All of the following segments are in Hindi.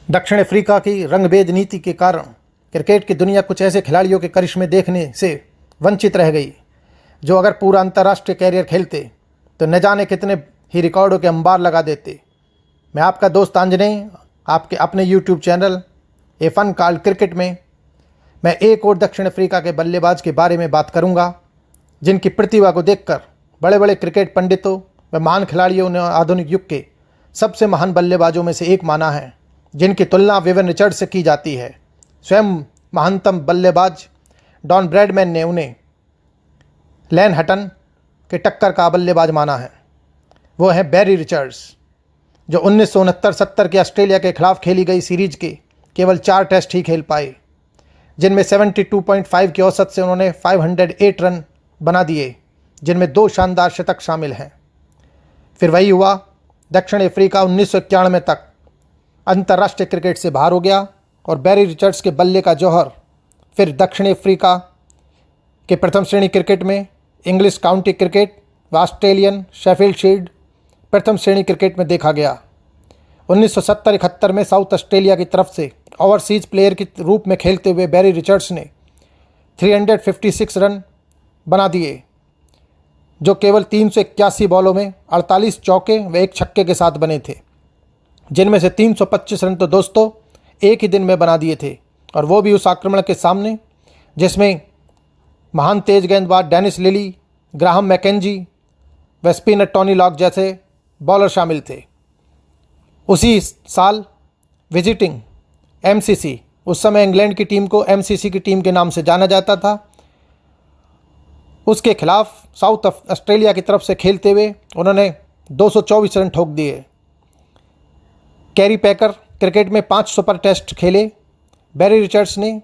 दक्षिण अफ्रीका की रंगभेद नीति के कारण क्रिकेट की दुनिया कुछ ऐसे खिलाड़ियों के करिश्मे देखने से वंचित रह गई जो अगर पूरा अंतर्राष्ट्रीय कैरियर खेलते तो न जाने कितने ही रिकॉर्डों के अंबार लगा देते। मैं आपका दोस्त आंजनेय आपके अपने YouTube channel a fun called cricket में मैं एक और दक्षिण अफ्रीका के बल्लेबाज के बारे में बात करूंगा जिनकी प्रतिभा को देखकर बड़े बड़े क्रिकेट पंडितों व महान खिलाड़ियों ने आधुनिक युग के सबसे महान बल्लेबाजों में से एक माना है, जिनकी तुलना विवियन रिचर्ड्स से की जाती है। स्वयं महानतम बल्लेबाज डॉन ब्रैडमैन ने उन्हें लैन हटन के टक्कर का बल्लेबाज माना है। वो है बैरी रिचर्ड्स, जो 1969-70 के ऑस्ट्रेलिया के खिलाफ खेली गई सीरीज के केवल 4 टेस्ट ही खेल पाए, जिनमें 72.5 की औसत से उन्होंने 508 रन बना दिए, जिनमें 2 शानदार शतक शामिल हैं। फिर वही हुआ, दक्षिण अफ्रीका 1991 तक अंतर्राष्ट्रीय क्रिकेट से बाहर हो गया और बैरी रिचर्ड्स के बल्ले का जौहर फिर दक्षिण अफ्रीका के प्रथम श्रेणी क्रिकेट में, इंग्लिश काउंटी क्रिकेट व ऑस्ट्रेलियन शेफील्ड शील्ड प्रथम श्रेणी क्रिकेट में देखा गया। 1970-71 में साउथ ऑस्ट्रेलिया की तरफ से ओवरसीज प्लेयर के रूप में खेलते हुए बैरी रिचर्ड्स ने 356 रन बना दिए, जो केवल 381 बॉलों में 48 चौके व 1 छक्के के साथ बने थे, जिनमें से 325 रन तो दोस्तों एक ही दिन में बना दिए थे, और वो भी उस आक्रमण के सामने जिसमें महान तेज गेंदबाज डेनिस लिली, ग्राहम मैकेंजी व स्पिनर टॉनी लॉक जैसे बॉलर शामिल थे। उसी साल विजिटिंग एमसीसी, उस समय इंग्लैंड की टीम को एमसीसी की टीम के नाम से जाना जाता था, उसके खिलाफ साउथ ऑस्ट्रेलिया की तरफ से खेलते हुए उन्होंने 224 रन ठोक दिए। कैरी पैकर क्रिकेट में 5 सुपर टेस्ट खेले। बैरी रिचर्ड्स ने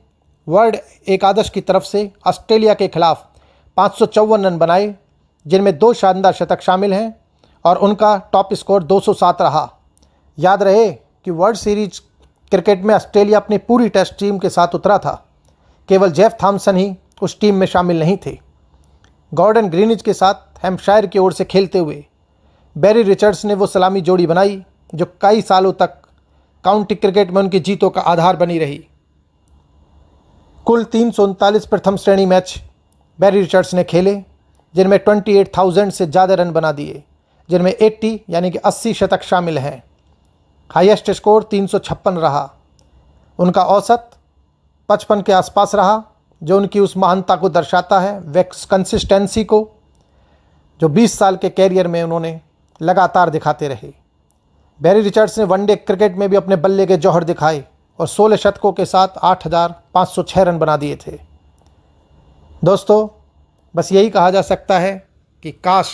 वर्ल्ड एकादश की तरफ से ऑस्ट्रेलिया के खिलाफ 554 रन बनाए, जिनमें 2 शानदार शतक शामिल हैं, और उनका टॉप स्कोर 207 रहा। याद रहे कि वर्ल्ड सीरीज क्रिकेट में ऑस्ट्रेलिया अपनी पूरी टेस्ट टीम के साथ उतरा था, केवल जेफ थॉम्सन ही उस टीम में शामिल नहीं थे। गॉर्डन ग्रीनिज के साथ हैम्पशायर की ओर से खेलते हुए बैरी रिचर्ड्स ने वो सलामी जोड़ी बनाई जो कई सालों तक काउंटी क्रिकेट में उनकी जीतों का आधार बनी रही। कुल 339 प्रथम श्रेणी मैच बैरी रिचर्ड्स ने खेले, जिनमें 28,000 से ज़्यादा रन बना दिए, जिनमें 80 यानी कि 80 शतक शामिल हैं। हाईएस्ट स्कोर 356 रहा। उनका औसत 55 के आसपास रहा, जो उनकी उस महानता को दर्शाता है, व कंसिस्टेंसी को जो 20 साल के कैरियर में उन्होंने लगातार दिखाते रहे। बैरी रिचर्ड्स ने वनडे क्रिकेट में भी अपने बल्ले के जौहर दिखाए और 16 शतकों के साथ 8,506 रन बना दिए थे। दोस्तों, बस यही कहा जा सकता है कि काश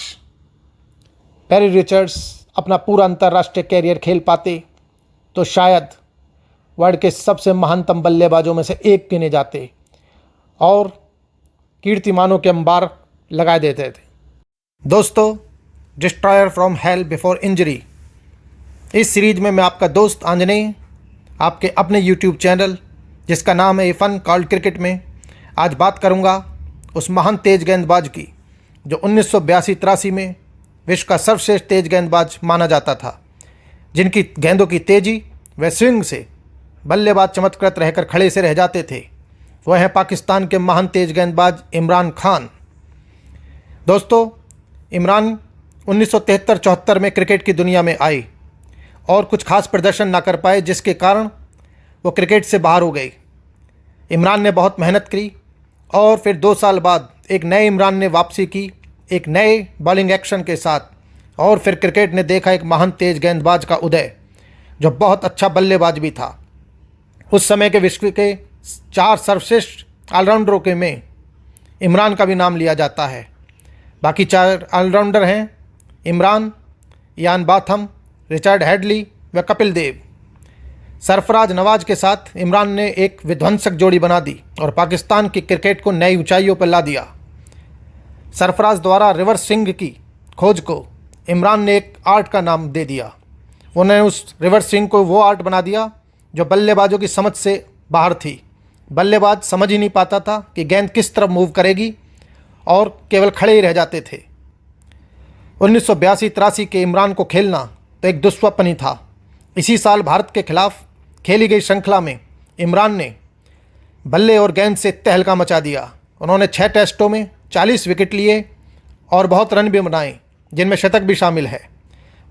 बैरी रिचर्ड्स अपना पूरा अंतर्राष्ट्रीय कैरियर खेल पाते तो शायद वर्ल्ड के सबसे महानतम बल्लेबाजों में से एक गिने जाते और कीर्तिमानों के अंबार लगा देते थे। दोस्तों, destroyer from hello before injury, इस सीरीज में मैं आपका दोस्त आंजनेय आपके अपने यूट्यूब चैनल जिसका नाम है ए फन कॉल्ड क्रिकेट में आज बात करूंगा उस महान तेज गेंदबाज की जो 1982-83 में विश्व का सर्वश्रेष्ठ तेज गेंदबाज माना जाता था, जिनकी गेंदों की तेज़ी व स्विंग से बल्लेबाज चमत्कृत रहकर खड़े से रह जाते थे। वह हैं पाकिस्तान के महान तेज गेंदबाज इमरान खान। दोस्तों, इमरान 1973-74 में क्रिकेट की दुनिया में आए और कुछ खास प्रदर्शन ना कर पाए, जिसके कारण वो क्रिकेट से बाहर हो गए। इमरान ने बहुत मेहनत की और फिर 2 साल बाद एक नए इमरान ने वापसी की, एक नए बॉलिंग एक्शन के साथ, और फिर क्रिकेट ने देखा एक महान तेज गेंदबाज का उदय जो बहुत अच्छा बल्लेबाज भी था। उस समय के विश्व के 4 सर्वश्रेष्ठ ऑलराउंडरों के में इमरान का भी नाम लिया जाता है। बाकी 4 ऑलराउंडर हैं इमरान, यान बाथम, रिचर्ड हेडली व कपिल देव। सरफराज नवाज के साथ इमरान ने एक विध्वंसक जोड़ी बना दी और पाकिस्तान की क्रिकेट को नई ऊंचाइयों पर ला दिया। सरफराज द्वारा रिवर्स स्विंग की खोज को इमरान ने एक आर्ट का नाम दे दिया। उन्होंने उस रिवर्स स्विंग को वो आर्ट बना दिया जो बल्लेबाजों की समझ से बाहर थी। बल्लेबाज समझ ही नहीं पाता था कि गेंद किस तरफ मूव करेगी और केवल खड़े ही रह जाते थे। 1982-83 के इमरान को खेलना तो एक दुस्वप्न ही था। इसी साल भारत के खिलाफ खेली गई श्रृंखला में इमरान ने बल्ले और गेंद से तहलका मचा दिया। उन्होंने 6 टेस्टों में 40 विकेट लिए और बहुत रन भी बनाए, जिनमें शतक भी शामिल है।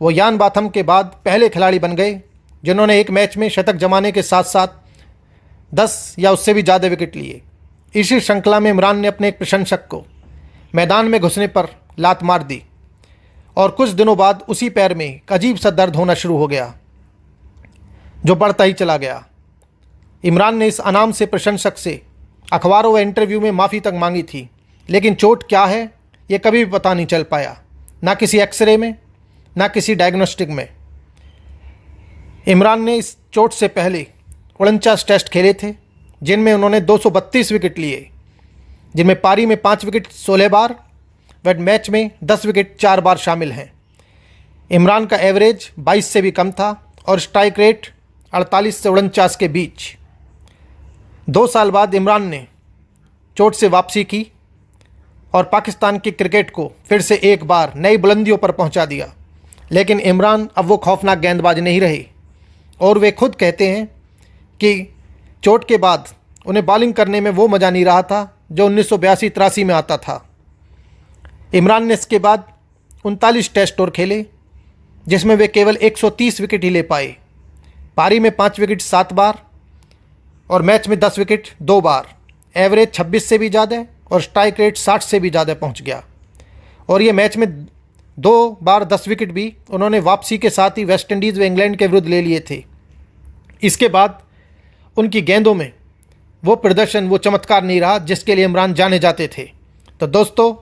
वो यान बाथम के बाद पहले खिलाड़ी बन गए जिन्होंने एक मैच में शतक जमाने के साथ साथ 10 या उससे भी ज़्यादा विकेट लिए। इसी श्रृंखला में इमरान ने अपने एक प्रशंसक को मैदान में घुसने पर लात मार दी और कुछ दिनों बाद उसी पैर में एक अजीब सा दर्द होना शुरू हो गया, जो बढ़ता ही चला गया। इमरान ने इस अनाम से प्रशंसक से अखबारों व इंटरव्यू में माफ़ी तक मांगी थी, लेकिन चोट क्या है ये कभी भी पता नहीं चल पाया, ना किसी एक्सरे में ना किसी डायग्नोस्टिक में। इमरान ने इस चोट से पहले 49 टेस्ट खेले थे, जिनमें उन्होंने 232 विकेट लिए, जिनमें पारी में 5 विकेट 16 बार व मैच में 10 विकेट 4 बार शामिल हैं। इमरान का एवरेज 22 से भी कम था और स्ट्राइक रेट 48 से 49 के बीच। 2 साल बाद इमरान ने चोट से वापसी की और पाकिस्तान की क्रिकेट को फिर से एक बार नई बुलंदियों पर पहुंचा दिया। लेकिन इमरान अब वो खौफनाक गेंदबाज नहीं रहे और वे खुद कहते हैं कि चोट के बाद उन्हें बॉलिंग करने में वो मज़ा नहीं रहा था जो 1982-83 में आता था। इमरान ने इसके बाद 39 टेस्ट और खेले, जिसमें वे केवल 130 विकेट ही ले पाए। पारी में 5 विकेट 7 बार और मैच में 10 विकेट 2 बार। एवरेज 26 से भी ज़्यादा और स्ट्राइक रेट 60 से भी ज़्यादा पहुंच गया। और ये मैच में 2 बार 10 विकेट भी उन्होंने वापसी के साथ ही वेस्ट इंडीज़ व इंग्लैंड के विरुद्ध ले लिए थे। इसके बाद उनकी गेंदों में वो प्रदर्शन, वो चमत्कार नहीं रहा जिसके लिए इमरान जाने जाते थे। तो दोस्तों,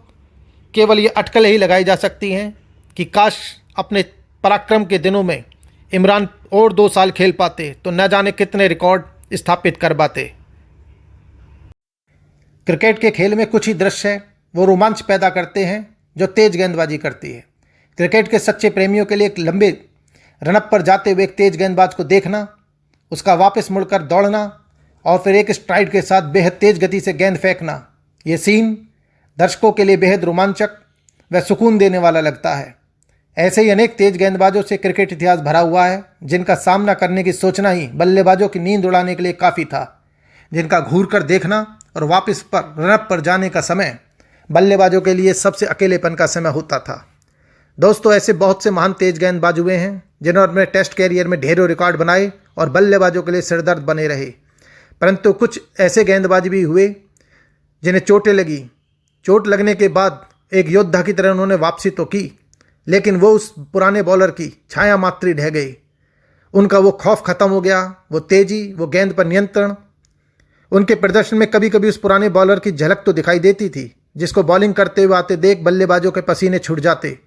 केवल ये अटकलें ही लगाई जा सकती हैं कि काश अपने पराक्रम के दिनों में इमरान और 2 साल खेल पाते तो न जाने कितने रिकॉर्ड स्थापित कर पाते। क्रिकेट के खेल में कुछ ही दृश्य वो रोमांच पैदा करते हैं जो तेज गेंदबाजी करती है। क्रिकेट के सच्चे प्रेमियों के लिए एक लंबे रनअप पर जाते हुए एक तेज गेंदबाज को देखना, उसका वापस मुड़कर दौड़ना और फिर एक स्ट्राइड के साथ बेहद तेज गति से गेंद फेंकना, ये सीन दर्शकों के लिए बेहद रोमांचक व सुकून देने वाला लगता है। ऐसे ही अनेक तेज गेंदबाजों से क्रिकेट इतिहास भरा हुआ है, जिनका सामना करने की सोचना ही बल्लेबाजों की नींद उड़ाने के लिए काफ़ी था, जिनका घूर कर देखना और वापस पर रनअप पर जाने का समय बल्लेबाजों के लिए सबसे अकेलेपन का समय होता था। दोस्तों, ऐसे बहुत से महान तेज गेंदबाज हुए हैं जिन्होंने अपने टेस्ट कैरियर में ढेरों रिकॉर्ड बनाए और बल्लेबाजों के लिए सिरदर्द बने रहे। परंतु कुछ ऐसे गेंदबाज भी हुए जिन्हें चोटें लगी। चोट लगने के बाद एक योद्धा की तरह उन्होंने वापसी तो की, लेकिन वो उस पुराने बॉलर की छाया मात्र ढह गई। उनका वो खौफ खत्म हो गया, वो तेजी, वो गेंद पर नियंत्रण। उनके प्रदर्शन में कभी कभी उस पुराने बॉलर की झलक तो दिखाई देती थी, जिसको बॉलिंग करते हुए आते देख बल्लेबाजों के पसीने छूट जाते,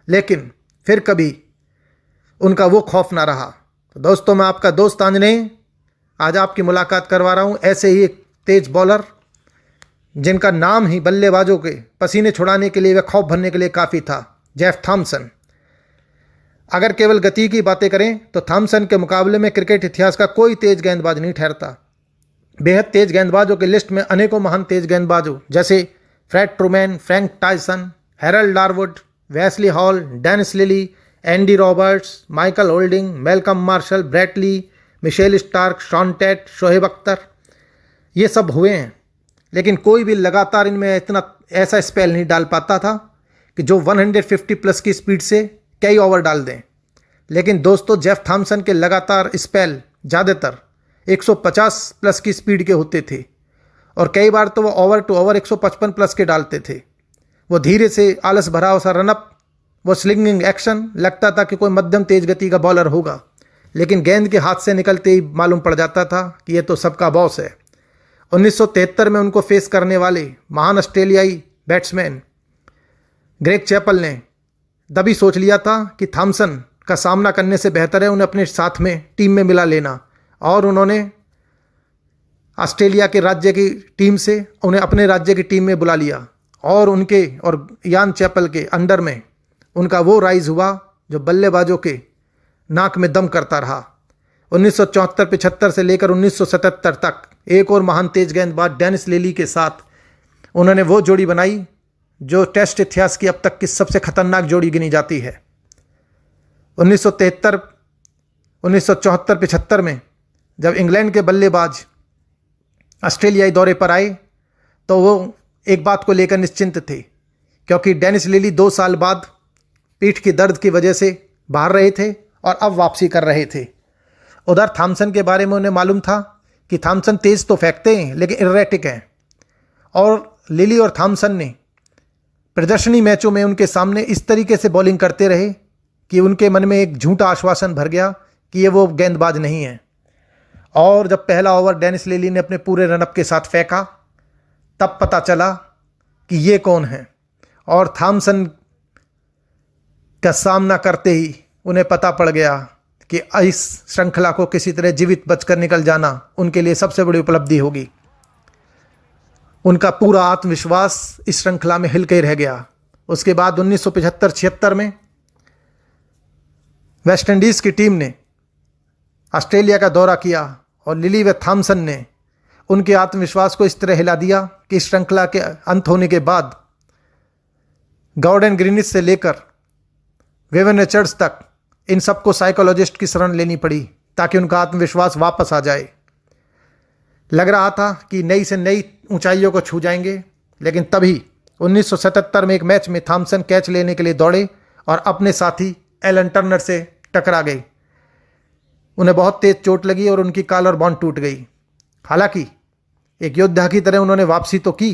लेकिन फिर कभी उनका वो खौफ ना रहा। तो दोस्तों, मैं आपका दोस्त आंजनेय आज आपकी मुलाकात करवा रहा हूँ ऐसे ही एक तेज बॉलर जिनका नाम ही बल्लेबाजों के पसीने छुड़ाने के लिए व खौफ भरने के लिए काफ़ी था, जेफ थॉमसन। अगर केवल गति की बातें करें तो थॉमसन के मुकाबले में क्रिकेट इतिहास का कोई तेज गेंदबाज नहीं ठहरता। बेहद तेज गेंदबाजों की लिस्ट में अनेकों महान तेज गेंदबाजों जैसे Fred Trueman, Frank Tyson, Harold Larwood, Wesley Hall, Dennis Lillee, Andy Roberts, Michael Holding, Malcolm Marshall, Brett Lee, Mitchell Starc, Shaun Tait, Shoaib Akhtar, ये सब हुए हैं, लेकिन कोई भी लगातार इनमें इतना ऐसा स्पेल नहीं डाल पाता था कि जो 150 प्लस की स्पीड से कई ओवर डाल दें। लेकिन दोस्तों, जेफ थॉमसन के लगातार स्पेल ज़्यादातर 150 प्लस की स्पीड के होते थे और कई बार तो वो ओवर टू ओवर 155 प्लस के डालते थे। वो धीरे से आलस भरा सा रनअप, वो स्लिंगिंग एक्शन, लगता था कि कोई मध्यम तेज गति का बॉलर होगा, लेकिन गेंद के हाथ से निकलते ही मालूम पड़ जाता था कि ये तो सबका बॉस है। 1973 में उनको फेस करने वाले महान ऑस्ट्रेलियाई बैट्समैन ग्रेग चैपल ने तभी सोच लिया था कि थॉमसन का सामना करने से बेहतर है उन्हें अपने साथ में टीम में मिला लेना, और उन्होंने ऑस्ट्रेलिया के राज्य की टीम से उन्हें अपने राज्य की टीम में बुला लिया और उनके और यान चैपल के अंडर में उनका वो राइज हुआ जो बल्लेबाजों के नाक में दम करता रहा। 1974-75 से लेकर 1977 तक एक और महान तेज गेंदबाज डेनिस लिली के साथ उन्होंने वो जोड़ी बनाई जो टेस्ट इतिहास की अब तक की सबसे खतरनाक जोड़ी गिनी जाती है। 1973-1974-75 में जब इंग्लैंड के बल्लेबाज ऑस्ट्रेलियाई दौरे पर आए तो वो एक बात को लेकर निश्चिंत थे, क्योंकि डेनिस लिली 2 साल बाद पीठ की दर्द की वजह से बाहर रहे थे और अब वापसी कर रहे थे। उधर थॉमसन के बारे में उन्हें मालूम था कि थॉमसन तेज़ तो फेंकते हैं लेकिन इरेटिक हैं, और लिली और थॉमसन ने प्रदर्शनी मैचों में उनके सामने इस तरीके से बॉलिंग करते रहे कि उनके मन में एक झूठा आश्वासन भर गया कि ये वो गेंदबाज नहीं है। और जब पहला ओवर डेनिस लिली ने अपने पूरे रनअप के साथ फेंका तब पता चला कि ये कौन है, और थॉमसन का सामना करते ही उन्हें पता पड़ गया कि इस श्रृंखला को किसी तरह जीवित बचकर निकल जाना उनके लिए सबसे बड़ी उपलब्धि होगी। उनका पूरा आत्मविश्वास इस श्रृंखला में हिल के रह गया। उसके बाद 1975-76 में वेस्ट इंडीज़ की टीम ने ऑस्ट्रेलिया का दौरा किया और लिली व थॉमसन ने उनके आत्मविश्वास को इस तरह हिला दिया कि इस श्रृंखला के अंत होने के बाद गॉर्डन ग्रीनिच से लेकर विवियन रिचर्ड्स तक इन सबको साइकोलॉजिस्ट की शरण लेनी पड़ी ताकि उनका आत्मविश्वास वापस आ जाए। लग रहा था कि नई से नई ऊंचाइयों को छू जाएंगे, लेकिन तभी 1977 में एक मैच में थॉमसन कैच लेने के लिए दौड़े और अपने साथी एलन टर्नर से टकरा गए। उन्हें बहुत तेज चोट लगी और उनकी कॉलर बॉन टूट गई। हालांकि एक योद्धा की तरह उन्होंने वापसी तो की,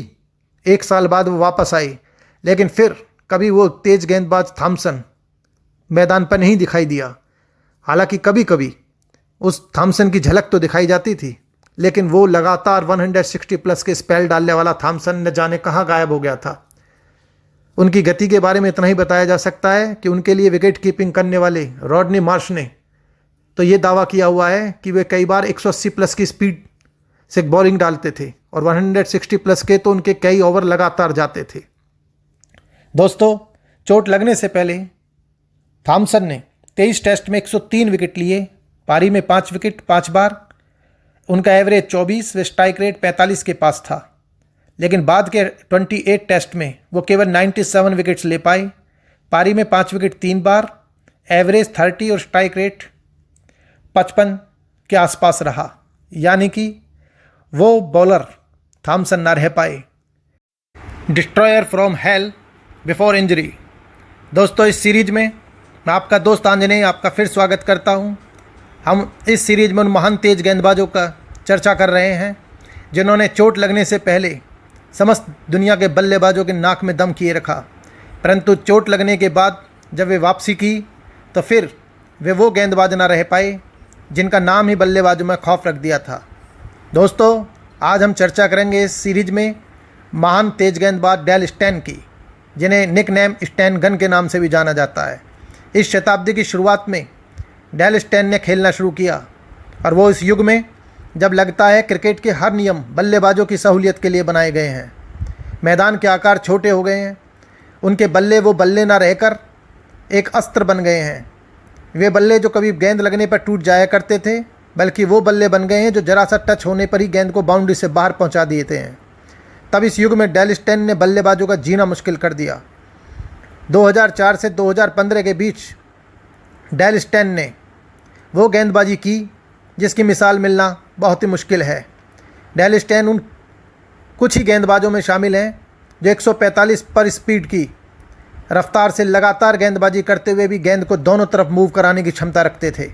1 साल बाद वो वापस आए, लेकिन फिर कभी वो तेज गेंदबाज थॉमसन मैदान पर नहीं दिखाई दिया। हालांकि कभी कभी उस थॉमसन की झलक तो दिखाई जाती थी, लेकिन वो लगातार 160 प्लस के स्पेल डालने वाला थॉमसन न जाने कहाँ गायब हो गया था। उनकी गति के बारे में इतना ही बताया जा सकता है कि उनके लिए विकेट कीपिंग करने वाले रॉडनी मार्श ने तो ये दावा किया हुआ है कि वे कई बार 180 प्लस की स्पीड से बॉलिंग डालते थे और 160 प्लस के तो उनके कई ओवर लगातार जाते थे। दोस्तों, चोट लगने से पहले थॉमसन ने 23 टेस्ट में 103 विकेट लिए, पारी में 5 विकेट 5 बार। उनका एवरेज 24 व स्ट्राइक रेट 45 के पास था, लेकिन बाद के 28 टेस्ट में वो केवल 97 विकेट्स ले पाए। पारी में 5 विकेट 3 बार, एवरेज 30 और स्ट्राइक रेट 55 के आसपास रहा, यानी कि वो बॉलर थॉमसन ना रह पाए। Destroyer from hello before injury. दोस्तों, इस सीरीज में मैं आपका दोस्त आंजनेय आपका फिर स्वागत करता हूं। हम इस सीरीज में उन महान तेज गेंदबाजों का चर्चा कर रहे हैं जिन्होंने चोट लगने से पहले समस्त दुनिया के बल्लेबाजों के नाक में दम किए रखा, परंतु चोट लगने के बाद जब वे वापसी की तो फिर वे वो गेंदबाज ना रह पाए जिनका नाम ही बल्लेबाजों में खौफ रख दिया था। दोस्तों, आज हम चर्चा करेंगे इस सीरीज में महान तेज गेंदबाज डेल स्टेन की, जिन्हें निक नेम स्टेन गन के नाम से भी जाना जाता है। इस शताब्दी की शुरुआत में डेल स्टेन ने खेलना शुरू किया और वो इस युग में जब लगता है क्रिकेट के हर नियम बल्लेबाजों की सहूलियत के लिए बनाए गए हैं। मैदान के आकार छोटे हो गए हैं, उनके बल्ले वो बल्ले ना रहकर एक अस्त्र बन गए हैं। वे बल्ले जो कभी गेंद लगने पर टूट जाया करते थे, बल्कि वो बल्ले बन गए हैं जो जरा सा टच होने पर ही गेंद को बाउंड्री से बाहर पहुंचा देते हैं। तब इस युग में डेल स्टेन ने बल्लेबाजों का जीना मुश्किल कर दिया। 2004 से 2015 के बीच डेल स्टेन ने वो गेंदबाजी की जिसकी मिसाल मिलना बहुत ही मुश्किल है। डेल स्टेन उन कुछ ही गेंदबाजों में शामिल हैं जो 145 पर स्पीड की रफ्तार से लगातार गेंदबाजी करते हुए भी गेंद को दोनों तरफ मूव कराने की क्षमता रखते थे।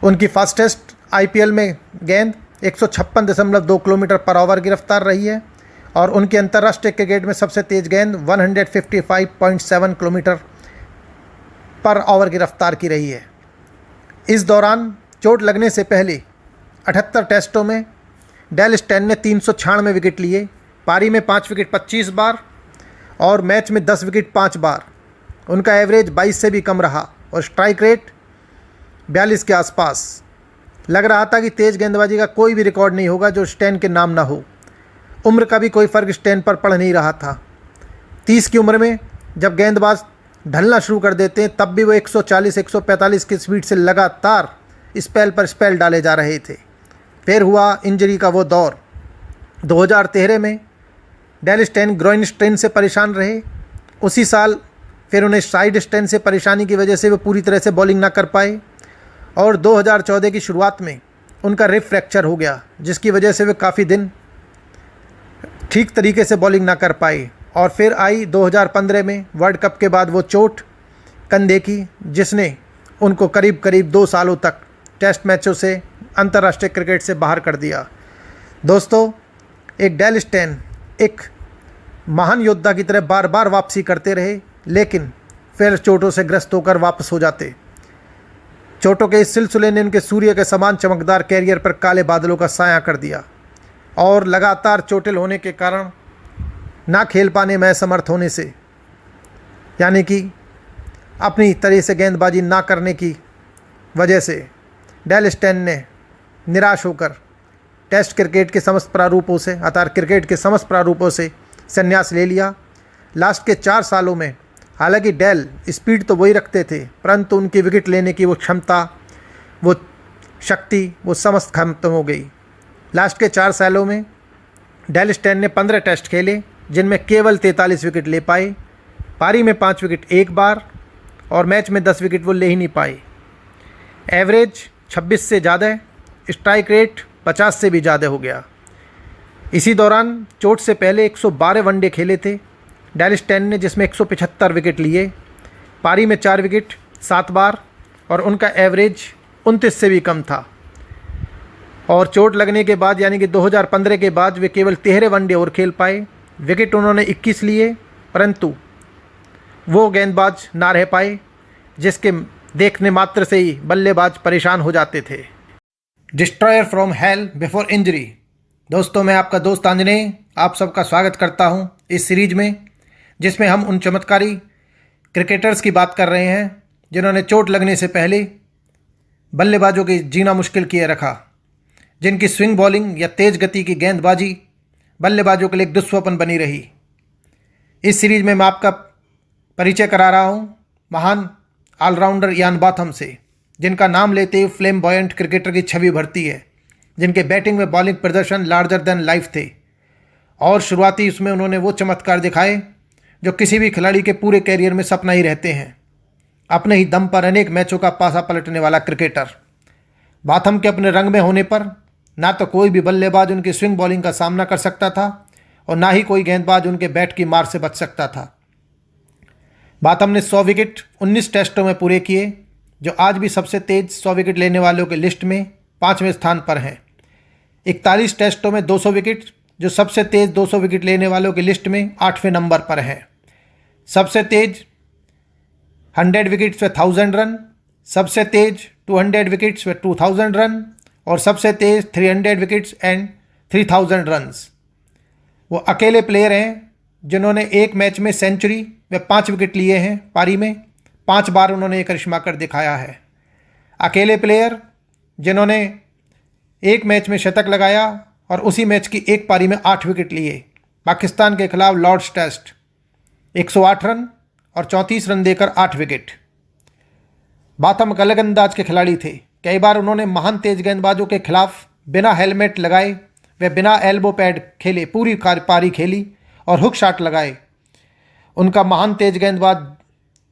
उनकी फास्टेस्ट आईपीएल में गेंद 156.2 किलोमीटर पर आवर की रफ्तार रही है और उनकी अंतर्राष्ट्रीय क्रिकेट में सबसे तेज़ गेंद 155.7 किलोमीटर पर आवर की रफ्तार की रही है। इस दौरान चोट लगने से पहले 78 टेस्टों में डेल स्टेन ने 396 विकेट लिए, पारी में 5 विकेट 25 बार और मैच में 10 विकेट 5 बार। उनका एवरेज 22 से भी कम रहा और स्ट्राइक रेट 42 के आसपास। लग रहा था कि तेज़ गेंदबाजी का कोई भी रिकॉर्ड नहीं होगा जो स्टेन के नाम ना हो। उम्र का भी कोई फ़र्क स्टेन पर पड़ नहीं रहा था। 30 की उम्र में जब गेंदबाज ढलना शुरू कर देते हैं तब भी वो 140-145 की स्पीड से लगातार स्पेल पर स्पेल डाले जा रहे थे। फिर हुआ इंजरी का वो दौर। 2013 में डेल स्टेन ग्रोइन स्ट्रेन से परेशान रहे। उसी साल फिर उन्हें साइड स्टेन से परेशानी की वजह से वो पूरी तरह से बॉलिंग ना कर पाए और 2014 की शुरुआत में उनका रिब फ्रैक्चर हो गया, जिसकी वजह से वे काफ़ी दिन ठीक तरीके से बॉलिंग ना कर पाए। और फिर आई 2015 में वर्ल्ड कप के बाद वो चोट कंधे की, जिसने उनको करीब करीब 2 सालों तक टेस्ट मैचों से, अंतर्राष्ट्रीय क्रिकेट से बाहर कर दिया। दोस्तों, एक डेल स्टेन एक महान योद्धा की तरह बार बार वापसी करते रहे, लेकिन फिर चोटों से ग्रस्त होकर वापस हो जाते। चोटों के इस सिलसिले ने उनके सूर्य के समान चमकदार कैरियर पर काले बादलों का साया कर दिया और लगातार चोटिल होने के कारण ना खेल पाने में असमर्थ होने से, यानी कि अपनी तरह से गेंदबाजी ना करने की वजह से डेल स्टेन ने निराश होकर टेस्ट क्रिकेट के समस्त प्रारूपों से, अर्थात क्रिकेट के समस्त प्रारूपों से संन्यास ले लिया। लास्ट के 4 सालों में हालांकि डेल स्पीड तो वही रखते थे, परंतु उनकी विकेट लेने की वो क्षमता, वो शक्ति, वो समस्त खत्म हो गई। लास्ट के 4 सालों में डेल स्टेन ने 15 टेस्ट खेले, जिनमें केवल 43 विकेट ले पाए। पारी में 5 विकेट एक बार और मैच में 10 विकेट वो ले ही नहीं पाए। एवरेज 26 से ज़्यादा, स्ट्राइक रेट 50 से भी ज़्यादा हो गया। इसी दौरान चोट से पहले 112 वनडे खेले थे डेल स्टेन ने, जिसमें 175 विकेट लिए। पारी में 4 विकेट 7 बार और उनका एवरेज 29 से भी कम था। और चोट लगने के बाद, यानी कि 2015 के बाद, वे केवल 13 वनडे और खेल पाए। विकेट उन्होंने 21 लिए, परंतु वो गेंदबाज ना रह पाए जिसके देखने मात्र से ही बल्लेबाज परेशान हो जाते थे। Destroyer from hello before injury. दोस्तों, मैं आपका दोस्त आंजनेय आप सबका स्वागत करता हूं इस सीरीज में, जिसमें हम उन चमत्कारी क्रिकेटर्स की बात कर रहे हैं जिन्होंने चोट लगने से पहले बल्लेबाजों की जीना मुश्किल किए रखा, जिनकी स्विंग बॉलिंग या तेज़ गति की गेंदबाजी बल्लेबाजों के लिए एक दुस्वप्न बनी रही। इस सीरीज में मैं आपका परिचय करा रहा हूं महान ऑलराउंडर इयान बॉथम से, जिनका नाम लेते ही फ्लेमबॉयंट क्रिकेटर की छवि भरती है, जिनके बैटिंग में बॉलिंग प्रदर्शन लार्जर देन लाइफ थे। और शुरुआती उसमें उन्होंने वो चमत्कार दिखाए जो किसी भी खिलाड़ी के पूरे कैरियर में सपना ही रहते हैं। अपने ही दम पर अनेक मैचों का पासा पलटने वाला क्रिकेटर। बॉथम के अपने रंग में होने पर ना तो कोई भी बल्लेबाज उनकी स्विंग बॉलिंग का सामना कर सकता था और ना ही कोई गेंदबाज उनके बैट की मार से बच सकता था। बॉथम ने 100 विकेट 19 टेस्टों में पूरे किए, जो आज भी सबसे तेज 100 विकेट लेने वालों के लिस्ट में 5वें स्थान पर हैं। 41 टेस्टों में 200 विकेट, जो सबसे तेज 200 विकेट लेने वालों की लिस्ट में 8वें नंबर पर हैं। सबसे तेज 100 विकेट्स व 1000 रन, सबसे तेज 200 विकेट्स व 2000 रन और सबसे तेज 300 विकेट्स एंड 3000 रन्स। वो अकेले प्लेयर हैं जिन्होंने एक मैच में सेंचुरी व 5 विकेट लिए हैं। पारी में 5 बार उन्होंने ये करिश्मा कर दिखाया है। अकेले प्लेयर जिन्होंने एक मैच में शतक लगाया और उसी मैच की एक पारी में 8 विकेट लिए। पाकिस्तान के खिलाफ लॉर्ड्स टेस्ट 108 रन और 34 रन देकर 8 विकेट। बॉथम एक अलग अंदाज के खिलाड़ी थे। कई बार उन्होंने महान तेज गेंदबाजों के खिलाफ बिना हेलमेट लगाए व बिना एल्बो पैड खेले पूरी पारी खेली और हुक शॉट लगाए। उनका महान तेज गेंदबाज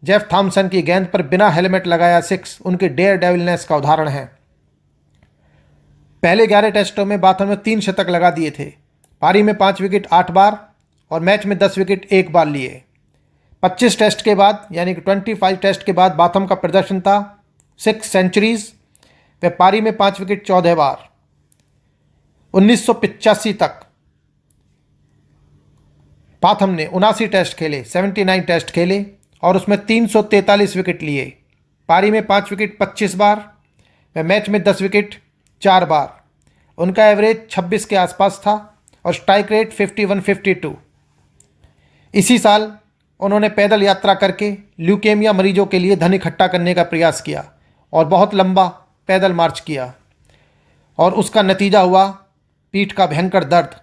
जेफ थॉमसन की गेंद पर बिना हेलमेट लगाया 6 उनके डेयर डेविलनेस का उदाहरण है। पहले 11 टेस्टों में बॉथम ने 3 शतक लगा दिए थे। पारी में 5 विकेट 8 बार और मैच में 10 विकेट एक बार लिए। 25 टेस्ट के बाद, यानी कि 25 टेस्ट के बाद बॉथम का प्रदर्शन था 6 सेंचुरीज व पारी में 5 विकेट 14 बार। 1985 तक बॉथम ने 79 टेस्ट खेले, 79 टेस्ट खेले और उसमें 343 विकेट लिए। पारी में 5 विकेट 25 बार व मैच में 10 विकेट 4 बार। उनका एवरेज 26 के आसपास था और स्ट्राइक रेट 51-52। इसी साल उन्होंने पैदल यात्रा करके ल्यूकेमिया मरीजों के लिए धन इकट्ठा करने का प्रयास किया और बहुत लंबा पैदल मार्च किया और उसका नतीजा हुआ पीठ का भयंकर दर्द,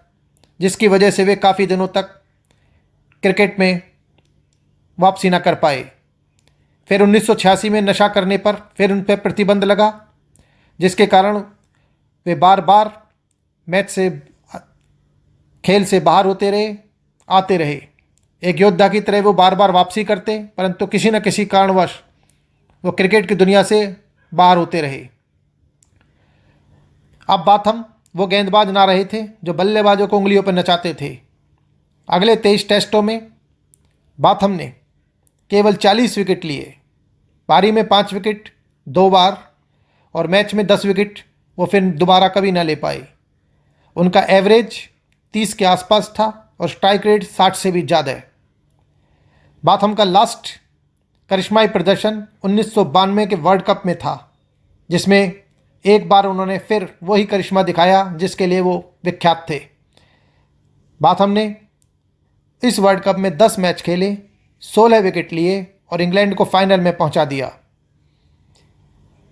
जिसकी वजह से वे काफ़ी दिनों तक क्रिकेट में वापसी न कर पाए। फिर 1986 में नशा करने पर फिर उन पर प्रतिबंध लगा, जिसके कारण वे बार बार मैच से, खेल से बाहर होते रहे, आते रहे। एक योद्धा की तरह वो बार बार वापसी करते, परंतु किसी न किसी कारणवश वो क्रिकेट की दुनिया से बाहर होते रहे। अब बाथम वो गेंदबाज ना रहे थे जो बल्लेबाजों को उंगलियों पर नचाते थे। अगले 23 टेस्टों में बाथम ने केवल 40 विकेट लिए। पारी में 5 विकेट 2 बार और मैच में 10 विकेट वो फिर दोबारा कभी ना ले पाए। उनका एवरेज 30 के आसपास था और स्ट्राइक रेट 60 से भी ज़्यादा है। बाथम का लास्ट करिश्माई प्रदर्शन 1992 के वर्ल्ड कप में था, जिसमें एक बार उन्होंने फिर वही करिश्मा दिखाया जिसके लिए वो विख्यात थे। बाथम ने इस वर्ल्ड कप में 10 मैच खेले, 16 विकेट लिए और इंग्लैंड को फाइनल में पहुंचा दिया।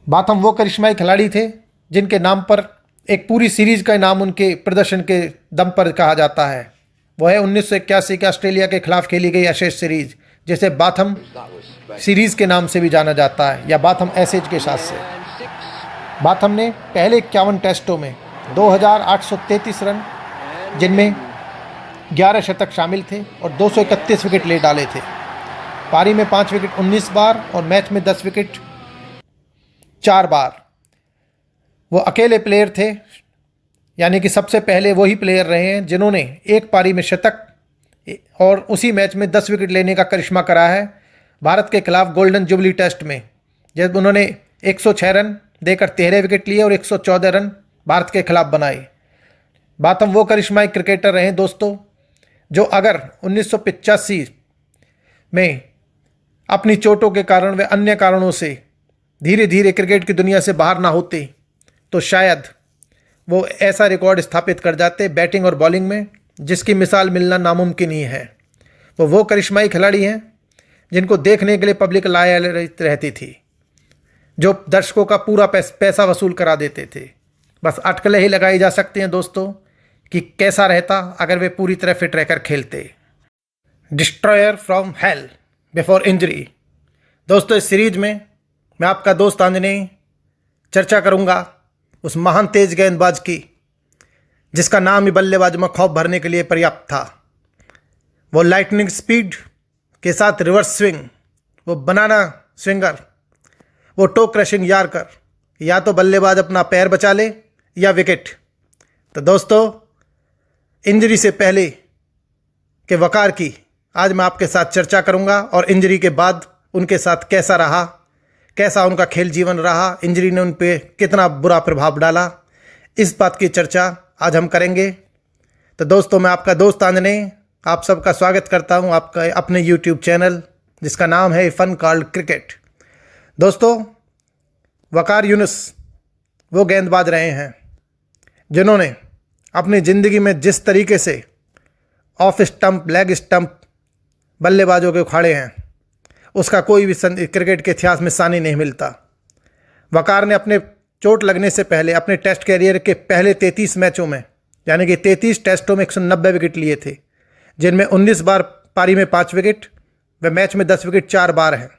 बाथम वो करिश्माई खिलाड़ी थे जिनके नाम पर एक पूरी सीरीज का नाम उनके प्रदर्शन के दम पर कहा जाता है। वो है 1981 के ऑस्ट्रेलिया के खिलाफ खेली गई एशेज सीरीज, जिसे बाथम सीरीज के नाम से भी जाना जाता है या बाथम एशेज के साथ से। बाथम ने पहले 51 टेस्टों में 2833 रन, जिनमें 11 शतक शामिल थे और 231 विकेट ले डाले थे। पारी में 5 विकेट 19 बार और मैच में 10 विकेट 4 बार। वो अकेले प्लेयर थे, यानी कि सबसे पहले वही प्लेयर रहे हैं जिन्होंने एक पारी में शतक और उसी मैच में 10 विकेट लेने का करिश्मा करा है। भारत के खिलाफ गोल्डन जुबली टेस्ट में जब उन्होंने 106 रन देकर 13 विकेट लिए और 114 रन भारत के खिलाफ बनाए। बाथम वो करिश्माई क्रिकेटर रहे दोस्तों, जो अगर 1985 में अपनी चोटों के कारण व अन्य कारणों से धीरे धीरे क्रिकेट की दुनिया से बाहर ना होते तो शायद वो ऐसा रिकॉर्ड स्थापित कर जाते बैटिंग और बॉलिंग में जिसकी मिसाल मिलना नामुमकिन ही है। वो करिश्माई खिलाड़ी हैं जिनको देखने के लिए पब्लिक लाया रहती थी, जो दर्शकों का पूरा पैसा वसूल करा देते थे। बस अटकलें ही लगाई जा सकती हैं दोस्तों कि कैसा रहता अगर वे पूरी तरह फिट रहकर खेलते। Destroyer from hello before injury. दोस्तों, इस सीरीज में मैं आपका दोस्त आंजनेय चर्चा करूंगा उस महान तेज गेंदबाज की जिसका नाम ही बल्लेबाजों में खौफ भरने के लिए पर्याप्त था। वो लाइटनिंग स्पीड के साथ रिवर्स स्विंग, वो बनाना स्विंगर, वो टो क्रशिंग यार्कर, या तो बल्लेबाज अपना पैर बचा ले या विकेट। तो दोस्तों, इंजरी से पहले के वकार की आज मैं आपके साथ चर्चा करूंगा और इंजरी के बाद उनके साथ कैसा रहा, कैसा उनका खेल जीवन रहा, इंजरी ने उन पे कितना बुरा प्रभाव डाला, इस बात की चर्चा आज हम करेंगे। तो दोस्तों, मैं आपका दोस्त आंजनेय आप सबका स्वागत करता हूं आपका अपने YouTube चैनल जिसका नाम है फन कॉल्ड क्रिकेट। दोस्तों, वकार यूनुस वो गेंदबाज रहे हैं जिन्होंने अपनी ज़िंदगी में जिस तरीके से ऑफ स्टंप लेग स्टंप बल्लेबाजों के उखाड़े हैं उसका कोई भी क्रिकेट के इतिहास में सानी नहीं मिलता। वकार ने अपने चोट लगने से पहले अपने टेस्ट कैरियर के पहले 33 मैचों में, यानी कि 33 टेस्टों में 190 विकेट लिए थे, जिनमें 19 बार पारी में 5 विकेट व मैच में 10 विकेट 4 बार हैं।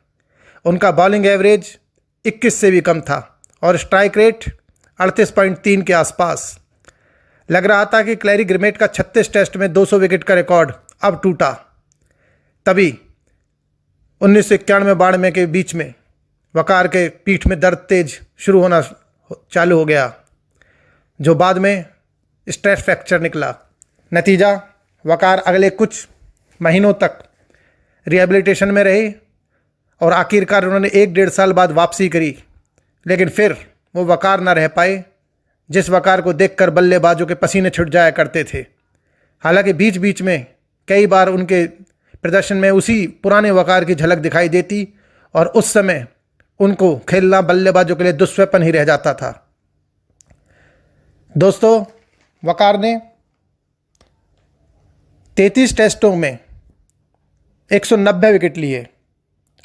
उनका बॉलिंग एवरेज 21 से भी कम था और स्ट्राइक रेट 38.3 के आसपास। लग रहा था कि क्लैरी ग्रिमेट का 36 टेस्ट में 200 विकेट का रिकॉर्ड अब टूटा। तभी 1991-92 के बीच में वकार के पीठ में दर्द तेज शुरू होना चालू हो गया, जो बाद में स्ट्रेस फ्रैक्चर निकला। नतीजा, वकार अगले कुछ महीनों तक रिहैबिलिटेशन में रहे और आखिरकार उन्होंने 1-1.5 साल बाद वापसी करी, लेकिन फिर वो वकार ना रह पाए जिस वकार को देखकर बल्लेबाजों के पसीने छूट जाया करते थे। हालांकि बीच बीच में कई बार उनके प्रदर्शन में उसी पुराने वकार की झलक दिखाई देती और उस समय उनको खेलना बल्लेबाजों के लिए दुष्वैपन ही रह जाता था। दोस्तों, वकार ने 33 टेस्टों में 190 विकेट लिए।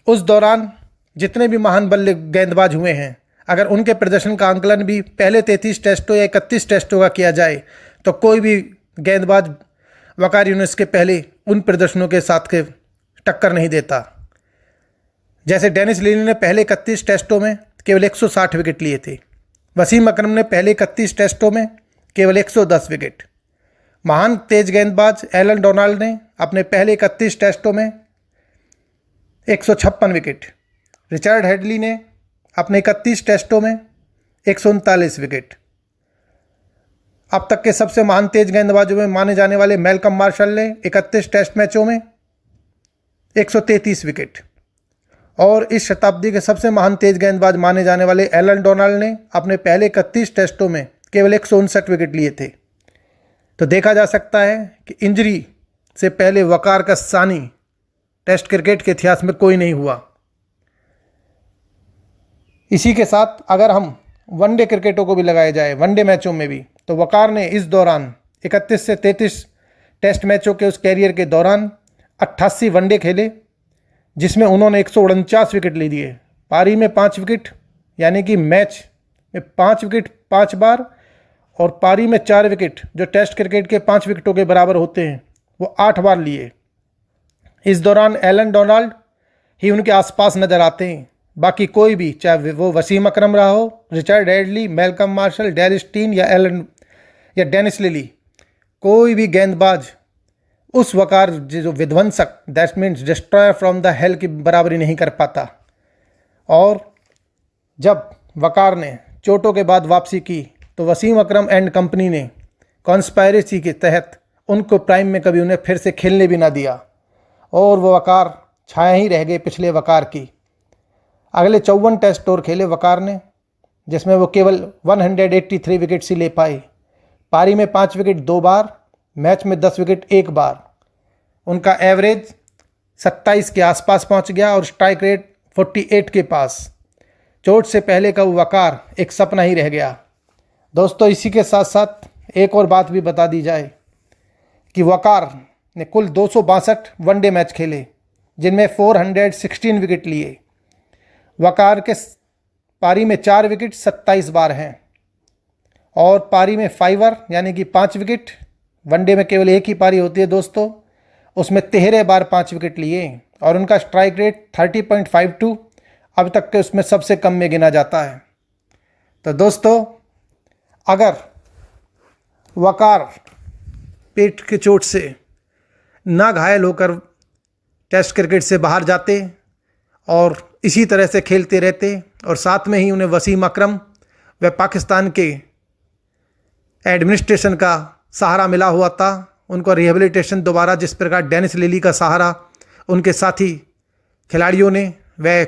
उस दौरान जितने भी महान गेंदबाज हुए हैं, अगर उनके प्रदर्शन का आंकलन भी पहले 33 टेस्टों या 31 टेस्टों का किया जाए तो कोई भी गेंदबाज वकार यूनुस के पहले उन प्रदर्शनों के साथ के टक्कर नहीं देता। जैसे डेनिस लिली ने पहले 31 टेस्टों में केवल 160 विकेट लिए थे। वसीम अकरम ने पहले 31 टेस्टों में केवल 110 विकेट। महान तेज गेंदबाज एलन डोनाल्ड ने अपने पहले 31 टेस्टों में 156 विकेट। रिचर्ड हेडली ने अपने 31 टेस्टों में 139 विकेट। अब तक के सबसे महान तेज गेंदबाजों में माने जाने वाले मैल्कम मार्शल ने 31 टेस्ट मैचों में 133 विकेट, और इस शताब्दी के सबसे महान तेज गेंदबाज माने जाने वाले एलन डोनाल्ड ने अपने पहले 31 टेस्टों में केवल 159 विकेट लिए थे। तो देखा जा सकता है कि इंजरी से पहले वकार का सानी टेस्ट क्रिकेट के इतिहास में कोई नहीं हुआ। इसी के साथ अगर हम वनडे क्रिकेटों को भी लगाए जाए, वनडे मैचों में भी, तो वकार ने इस दौरान 31 से 33 टेस्ट मैचों के उस कैरियर के दौरान 88 वनडे खेले, जिसमें उन्होंने 149 विकेट ले दिए। पारी में 5 विकेट, यानी कि मैच में 5 विकेट 5 बार, और पारी में 4 विकेट जो टेस्ट क्रिकेट के 5 विकेटों के बराबर होते हैं, वो 8 बार लिए। इस दौरान एलन डोनाल्ड ही उनके आसपास नजर आते हैं। बाकी कोई भी, चाहे वो वसीम अकरम रहा हो, Richard Hadlee, Malcolm Marshall, Dale Steyn या डेनिस लिली, कोई भी गेंदबाज उस वकार जो विध्वंसक, that means destroyer from the hell की बराबरी नहीं कर पाता। और जब वकार ने चोटों के बाद वापसी की तो वसीम अकरम एंड कंपनी ने कॉन्स्पायरेसी के तहत उनको प्राइम में कभी उन्हें फिर से खेलने भी ना दिया, और वो वकार छाया ही रह गए पिछले वकार की। अगले 54 टेस्ट और खेले वकार ने, जिसमें वो केवल 183 विकेट्स ही ले पाए। पारी में 5 विकेट 2 बार, मैच में 10 विकेट 1 बार। उनका एवरेज 27 के आसपास पहुंच गया और स्ट्राइक रेट 48 के पास। चोट से पहले का वो वकार एक सपना ही रह गया। दोस्तों, इसी के साथ साथ एक और बात भी बता दी जाए कि वकार ने कुल 262 वनडे मैच खेले, जिनमें 416 विकेट लिए। वकार के पारी में 4 विकेट 27 बार हैं, और पारी में फाइवर यानी कि 5 विकेट, वनडे में केवल एक ही पारी होती है दोस्तों, उसमें 13 बार 5 विकेट लिए, और उनका स्ट्राइक रेट 30.52 अब तक के उसमें सबसे कम में गिना जाता है। तो दोस्तों, अगर वकार पेट की चोट से ना घायल होकर टेस्ट क्रिकेट से बाहर जाते और इसी तरह से खेलते रहते, और साथ में ही उन्हें वसीम अकरम व पाकिस्तान के एडमिनिस्ट्रेशन का सहारा मिला हुआ था, उनको रिहेबिलिटेशन दोबारा जिस प्रकार डेनिस लिली का सहारा उनके साथी खिलाड़ियों ने व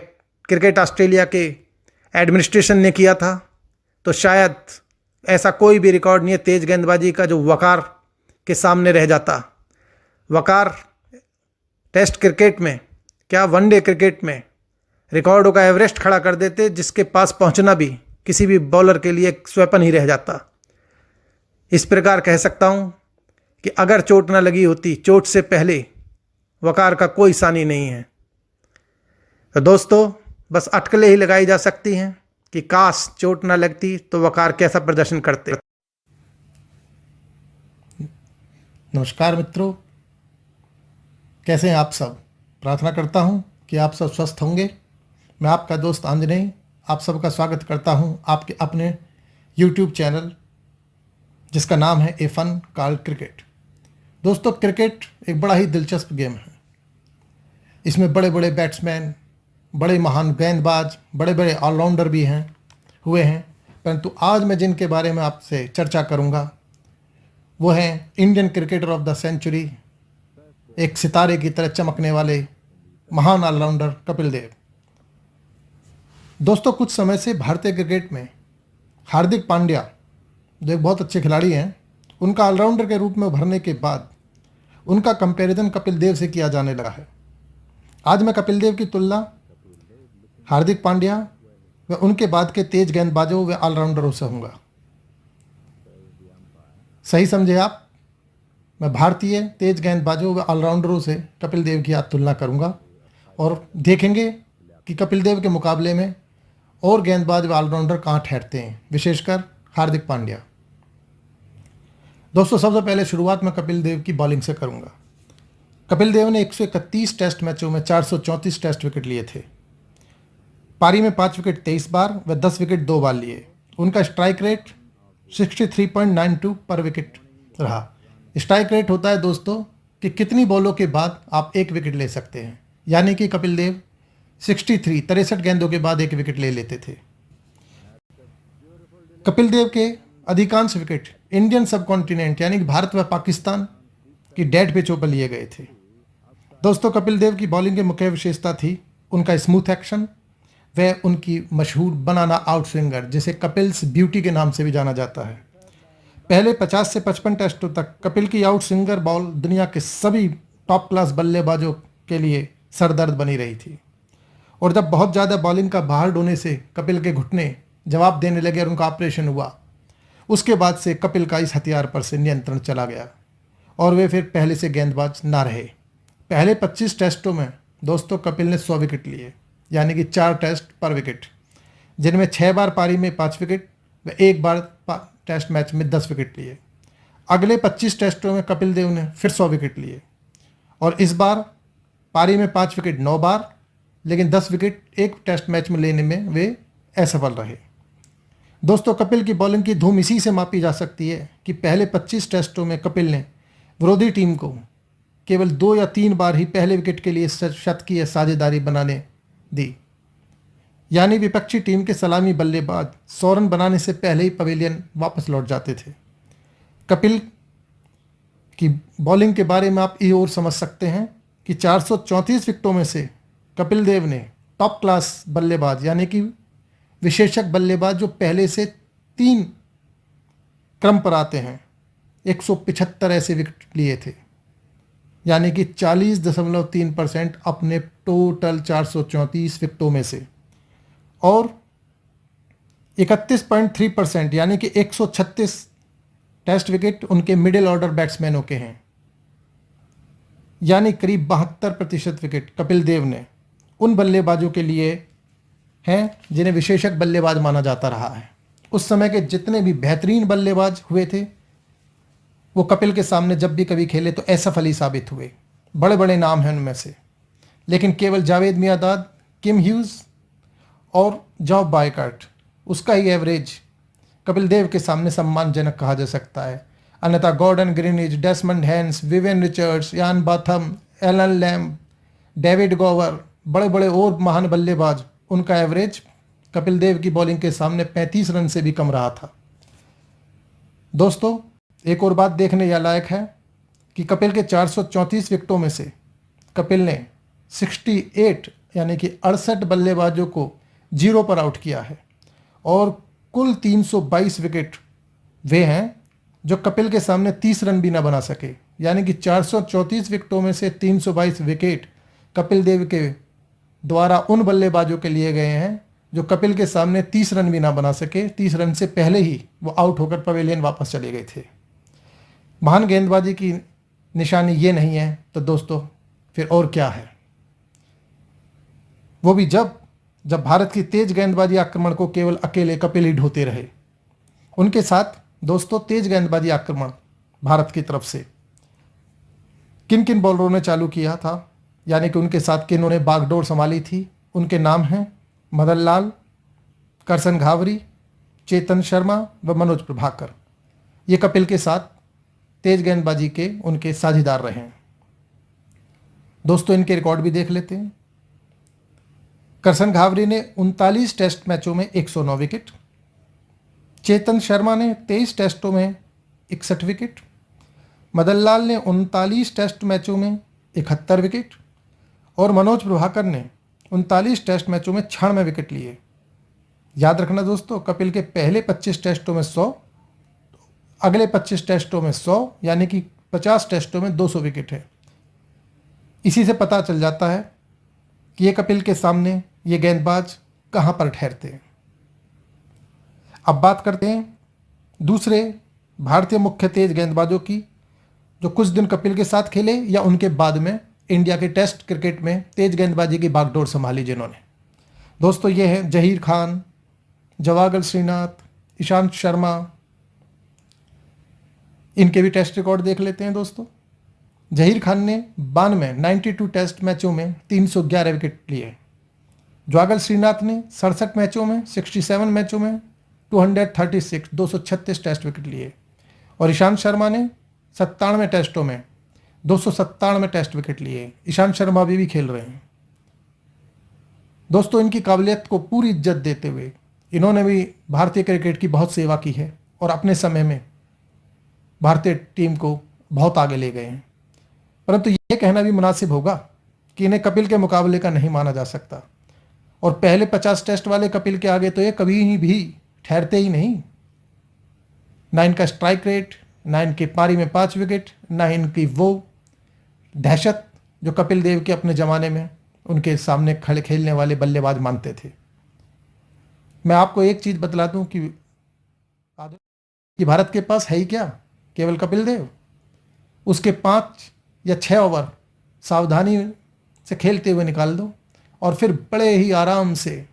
क्रिकेट ऑस्ट्रेलिया के एडमिनिस्ट्रेशन ने किया था, तो शायद ऐसा कोई भी रिकॉर्ड नहीं है तेज गेंदबाजी का जो वकार के सामने रह जाता। वकार टेस्ट क्रिकेट में, क्या वनडे क्रिकेट में रिकॉर्डों का एवरेस्ट खड़ा कर देते, जिसके पास पहुंचना भी किसी भी बॉलर के लिए एक स्वैपन ही रह जाता। इस प्रकार कह सकता हूं कि अगर चोट ना लगी होती, चोट से पहले वकार का कोई सानी नहीं है। तो दोस्तों, बस अटकलें ही लगाई जा सकती हैं कि काश चोट ना लगती तो वकार कैसा प्रदर्शन करते। नमस्कार मित्रों, कैसे हैं आप सब। प्रार्थना करता हूं कि आप सब स्वस्थ होंगे। मैं आपका दोस्त आंजनेय आप सबका स्वागत करता हूं आपके अपने YouTube चैनल, जिसका नाम है ए फन कॉल्ड क्रिकेट। दोस्तों, क्रिकेट एक बड़ा ही दिलचस्प गेम है। इसमें बड़े बड़े बैट्समैन, बड़े महान गेंदबाज, बड़े बड़े ऑलराउंडर भी हुए हैं, परंतु आज मैं जिनके बारे में आपसे चर्चा करूंगा वो हैं Indian cricketer of the century, एक सितारे की तरह चमकने वाले महान ऑलराउंडर कपिल देव। दोस्तों, कुछ समय से भारतीय क्रिकेट में हार्दिक पांड्या, जो एक बहुत अच्छे खिलाड़ी हैं, उनका ऑलराउंडर के रूप में उभरने के बाद उनका कंपैरिजन कपिल देव से किया जाने लगा है। आज मैं कपिल देव की तुलना हार्दिक पांड्या व उनके बाद के तेज गेंदबाजों व ऑलराउंडरों से होऊंगा। सही समझे आप, मैं भारतीय तेज गेंदबाजों व ऑलराउंडरों से कपिल देव की आज तुलना करूंगा, और देखेंगे कि कपिल देव के मुकाबले में और गेंदबाज व ऑलराउंडर कहाँ ठहरते हैं, विशेषकर हार्दिक पांड्या। दोस्तों, सबसे पहले शुरुआत मैं कपिल देव की बॉलिंग से करूंगा। कपिल देव ने 131 टेस्ट मैचों में 434 टेस्ट विकेट लिए थे। पारी में 5 विकेट 23 बार व 10 विकेट 2 बार लिए। उनका स्ट्राइक रेट 63.92 पर विकेट रहा। स्ट्राइक रेट होता है दोस्तों कि कितनी बॉलों के बाद आप 1 विकेट ले सकते हैं, यानी कि कपिल देव 63 गेंदों के बाद 1 विकेट ले लेते थे। कपिल देव के अधिकांश विकेट इंडियन सबकॉन्टिनेंट यानी कि भारत व पाकिस्तान की डेड पिचों पर लिए गए थे। दोस्तों, कपिल देव की बॉलिंग की मुख्य विशेषता थी उनका स्मूथ एक्शन व उनकी मशहूर बनाना आउट स्विंगर, जिसे कपिल्स ब्यूटी के नाम से भी जाना जाता है। पहले 50 से 55 टेस्टों तक कपिल की आउट स्विंगर बॉल दुनिया के सभी टॉप क्लास बल्लेबाजों के लिए सरदर्द बनी रही थी। और जब बहुत ज़्यादा बॉलिंग का भार ढोने से कपिल के घुटने जवाब देने लगे और उनका ऑपरेशन हुआ, उसके बाद से कपिल का इस हथियार पर से नियंत्रण चला गया और वे फिर पहले से गेंदबाज ना रहे। पहले 25 टेस्टों में दोस्तों कपिल ने 100 विकेट लिए, यानी कि 4 टेस्ट पर विकेट, जिनमें 6 बार पारी में 5 विकेट व 1 बार टेस्ट मैच में 10 विकेट लिए। अगले 25 टेस्टों में कपिल देव ने फिर 100 विकेट लिए और इस बार पारी में 5 विकेट 9 बार, लेकिन 10 विकेट एक टेस्ट मैच में लेने में वे असफल रहे। दोस्तों, कपिल की बॉलिंग की धूम इसी से मापी जा सकती है कि पहले 25 टेस्टों में कपिल ने विरोधी टीम को केवल 2 या 3 बार ही पहले विकेट के लिए शतकीय साझेदारी बनाने दी, यानी विपक्षी टीम के सलामी बल्लेबाज 100 रन बनाने से पहले ही पवेलियन वापस लौट जाते थे। कपिल की बॉलिंग के बारे में आप ये और समझ सकते हैं कि 434 विकेटों में से कपिल देव ने टॉप क्लास बल्लेबाज यानी कि विशेषज्ञ बल्लेबाज जो पहले से 3 क्रम पर आते हैं 175 ऐसे विकेट लिए थे, यानी कि 40.3% अपने टोटल 434 विकेटों में से, और 31.3% यानी कि 136 टेस्ट विकेट उनके मिडिल ऑर्डर बैट्समैनों के हैं, यानी करीब 72% विकेट कपिल देव ने उन बल्लेबाजों के लिए हैं जिन्हें विशेषज्ञ बल्लेबाज माना जाता रहा है। उस समय के जितने भी बेहतरीन बल्लेबाज हुए थे वो कपिल के सामने जब भी कभी खेले तो असफल ही साबित हुए। बड़े बड़े नाम हैं उनमें से, लेकिन केवल जावेद मियांदाद, किम ह्यूज और जॉब बायकर्ट, उसका ही एवरेज कपिल देव के सामने सम्मानजनक कहा जा सकता है। अन्यथा Gordon Greenidge, Desmond Haynes, Vivian Richards, Ian Botham, Elon lamb, David गोवर, बड़े बड़े और महान बल्लेबाज, उनका एवरेज कपिल देव की बॉलिंग के सामने 35 रन से भी कम रहा था। दोस्तों, एक और बात देखने या लायक है कि कपिल के 434 विकेटों में से कपिल ने 68 यानी कि 68 बल्लेबाजों को 0 पर आउट किया है और कुल 322 विकेट वे हैं जो कपिल के सामने 30 रन भी ना बना सके, यानी कि 434 विकेटों में से 322 विकेट कपिल देव के द्वारा उन बल्लेबाजों के लिए गए हैं जो कपिल के सामने 30 रन भी ना बना सके। 30 रन से पहले ही वो आउट होकर पवेलियन वापस चले गए थे। महान गेंदबाजी की निशानी ये नहीं है तो दोस्तों फिर और क्या है? वो भी जब भारत की तेज गेंदबाजी आक्रमण को केवल अकेले कपिल ही ढोते रहे। उनके साथ दोस्तों तेज गेंदबाजी आक्रमण भारत की तरफ से किन किन बॉलरों ने चालू किया था, यानी कि उनके साथ किन्हों ने बागडोर संभाली थी, उनके नाम हैं मदन लाल, करसन घावरी, चेतन शर्मा व मनोज प्रभाकर। ये कपिल के साथ तेज गेंदबाजी के उनके साझेदार रहे हैं। दोस्तों, इनके रिकॉर्ड भी देख लेते हैं। करसन घावरी ने 39 टेस्ट मैचों में 109 विकेट, चेतन शर्मा ने 23 टेस्टों में 61 विकेट, मदन लाल ने 39 टेस्ट मैचों में 71 विकेट और मनोज प्रभाकर ने 39 टेस्ट मैचों में 96 विकेट लिए। याद रखना दोस्तों, कपिल के पहले 25 टेस्टों में 100, अगले 25 टेस्टों में 100, यानी कि 50 टेस्टों में 200 विकेट है। इसी से पता चल जाता है कि ये कपिल के सामने ये गेंदबाज कहाँ पर ठहरते हैं। अब बात करते हैं दूसरे भारतीय मुख्य तेज गेंदबाजों की जो कुछ दिन कपिल के साथ खेले या उनके बाद में इंडिया के टेस्ट क्रिकेट में तेज गेंदबाजी की बागडोर संभाली जिन्होंने। दोस्तों, ये हैं जहीर खान, जवागल श्रीनाथ, ईशांत शर्मा। इनके भी टेस्ट रिकॉर्ड देख लेते हैं दोस्तों। जहीर खान ने 92 टेस्ट मैचों में 311 विकेट लिए। जवागल श्रीनाथ ने 67 मैचों में 67 मैचों में 236 टेस्ट विकेट लिए और ईशांत शर्मा ने 97 टेस्टों में 297 टेस्ट विकेट लिए। ईशांत शर्मा भी खेल रहे हैं। दोस्तों, इनकी काबिलियत को पूरी इज्जत देते हुए इन्होंने भी भारतीय क्रिकेट की बहुत सेवा की है और अपने समय में भारतीय टीम को बहुत आगे ले गए हैं। परंतु ये कहना भी मुनासिब होगा कि इन्हें कपिल के मुकाबले का नहीं माना जा सकता, और पहले 50 टेस्ट वाले कपिल के आगे तो ये कभी भी ठहरते ही नहीं। ना इनका स्ट्राइक रेट, ना इनकी पारी में 5 विकेट, ना इनकी वो दहशत जो कपिल देव के अपने ज़माने में उनके सामने खड़े खेलने वाले बल्लेबाज मानते थे। मैं आपको एक चीज़ बतला दूं कि भारत के पास है ही क्या, केवल कपिल देव। उसके 5 या 6 ओवर सावधानी से खेलते हुए निकाल दो और फिर बड़े ही आराम से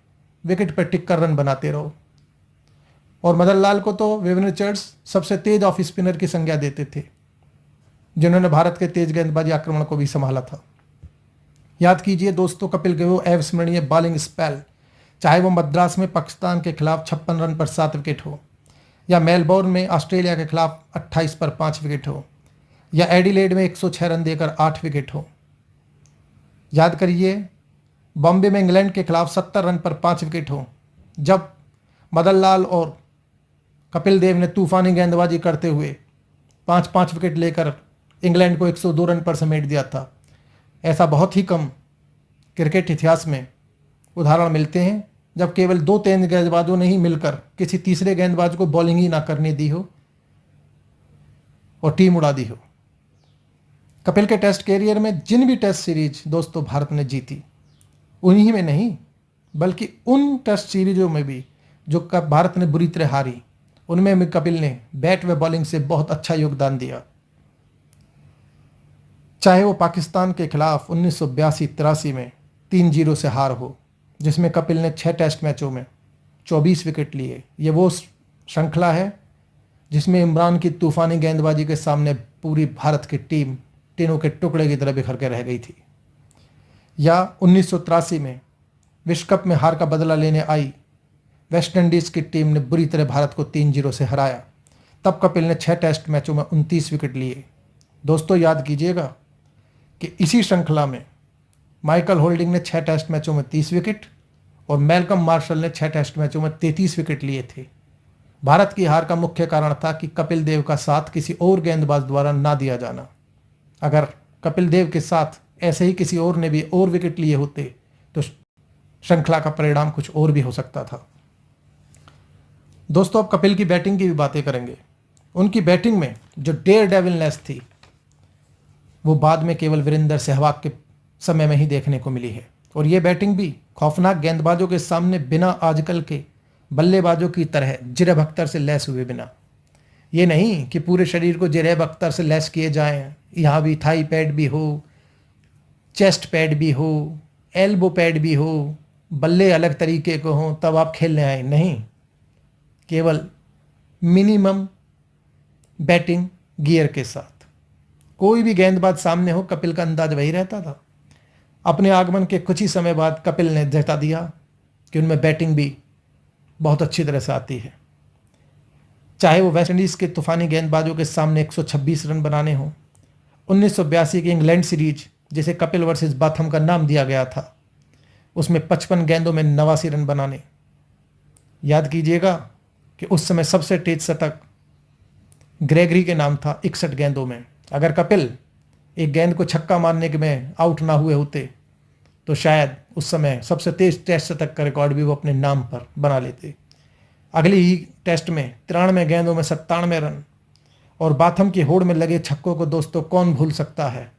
विकेट पर टिक कर रन बनाते रहो। और मदन लाल को तो विवियन रिचर्ड्स सबसे तेज ऑफ स्पिनर की संज्ञा देते थे, जिन्होंने भारत के तेज गेंदबाजी आक्रमण को भी संभाला था। याद कीजिए दोस्तों, कपिल के वो अविस्मरणीय बॉलिंग स्पेल, चाहे वो मद्रास में पाकिस्तान के खिलाफ 56 रन पर 7 विकेट हो, या मेलबोर्न में ऑस्ट्रेलिया के खिलाफ 28 पर 5 विकेट हो, या एडिलेड में 106 रन देकर 8 विकेट हो। याद करिए बॉम्बे में इंग्लैंड के खिलाफ 70 रन पर 5 विकेट हो, जब मदन लाल और कपिल देव ने तूफानी गेंदबाजी करते हुए 5-5 विकेट लेकर इंग्लैंड को 102 रन पर समेट दिया था। ऐसा बहुत ही कम क्रिकेट इतिहास में उदाहरण मिलते हैं जब केवल 2 तेज गेंदबाजों ने ही मिलकर किसी तीसरे गेंदबाज को बॉलिंग ही ना करने दी हो और टीम उड़ा दी हो। कपिल के टेस्ट कैरियर में जिन भी टेस्ट सीरीज दोस्तों भारत ने जीती, उन्हीं में नहीं बल्कि उन टेस्ट सीरीजों में भी जो भारत ने बुरी तरह हारी, उनमें भी कपिल ने बैट व बॉलिंग से बहुत अच्छा योगदान दिया। चाहे वो पाकिस्तान के खिलाफ 1982-83 में 3-0 से हार हो, जिसमें कपिल ने 6 टेस्ट मैचों में 24 विकेट लिए। ये वो श्रृंखला है जिसमें इमरान की तूफानी गेंदबाजी के सामने पूरी भारत की टीम टीनों के टुकड़े की तरह बिखर के रह गई थी। या 1983 में विश्व कप में हार का बदला लेने आई वेस्ट इंडीज़ की टीम ने बुरी तरह भारत को 3-0 से हराया। तब कपिल ने 6 टेस्ट मैचों में 29 विकेट लिए। दोस्तों याद कीजिएगा कि इसी श्रृंखला में माइकल होल्डिंग ने 6 टेस्ट मैचों में 30 विकेट और मैल्कम मार्शल ने 6 टेस्ट मैचों में 33 विकेट लिए थे। भारत की हार का मुख्य कारण था कि कपिल देव का साथ किसी और गेंदबाज द्वारा ना दिया जाना। अगर कपिल देव के साथ ऐसे ही किसी और ने भी और विकेट लिए होते तो श्रृंखला का परिणाम कुछ और भी हो सकता था। दोस्तों अब कपिल की बैटिंग की भी बातें करेंगे। उनकी बैटिंग में जो डेयर डेविलनेस थी वो बाद में केवल वीरेंद्र सहवाग के समय में ही देखने को मिली है। और ये बैटिंग भी खौफनाक गेंदबाजों के सामने बिना आजकल के बल्लेबाजों की तरह जिरह अख्तर से लैस हुए बिना। ये नहीं कि पूरे शरीर को जिरह अख्तर से लैस किए जाएं, यहाँ भी थाई पैड भी हो, चेस्ट पैड भी हो, एल्बो पैड भी हो, बल्ले अलग तरीके को हों तब आप खेलने आए। नहीं, केवल मिनिमम बैटिंग गियर के साथ कोई भी गेंदबाज सामने हो, कपिल का अंदाज वही रहता था। अपने आगमन के कुछ ही समय बाद कपिल ने जता दिया कि उनमें बैटिंग भी बहुत अच्छी तरह से आती है। चाहे वो वेस्ट इंडीज़ के तूफानी गेंदबाजों के सामने 126 रन बनाने हों, 1982 की इंग्लैंड सीरीज जिसे कपिल वर्सेस बाथम का नाम दिया गया था, उसमें 55 गेंदों में 89 रन बनाने। याद कीजिएगा कि उस समय सबसे तेज शतक ग्रेगरी के नाम था 61 गेंदों में। अगर कपिल एक गेंद को छक्का मारने के में आउट ना हुए होते तो शायद उस समय सबसे तेज टेस्ट शतक का रिकॉर्ड भी वो अपने नाम पर बना लेते। अगली ही टेस्ट में 93 गेंदों में 97 रन और बाथम की होड़ में लगे छक्कों को दोस्तों कौन भूल सकता है,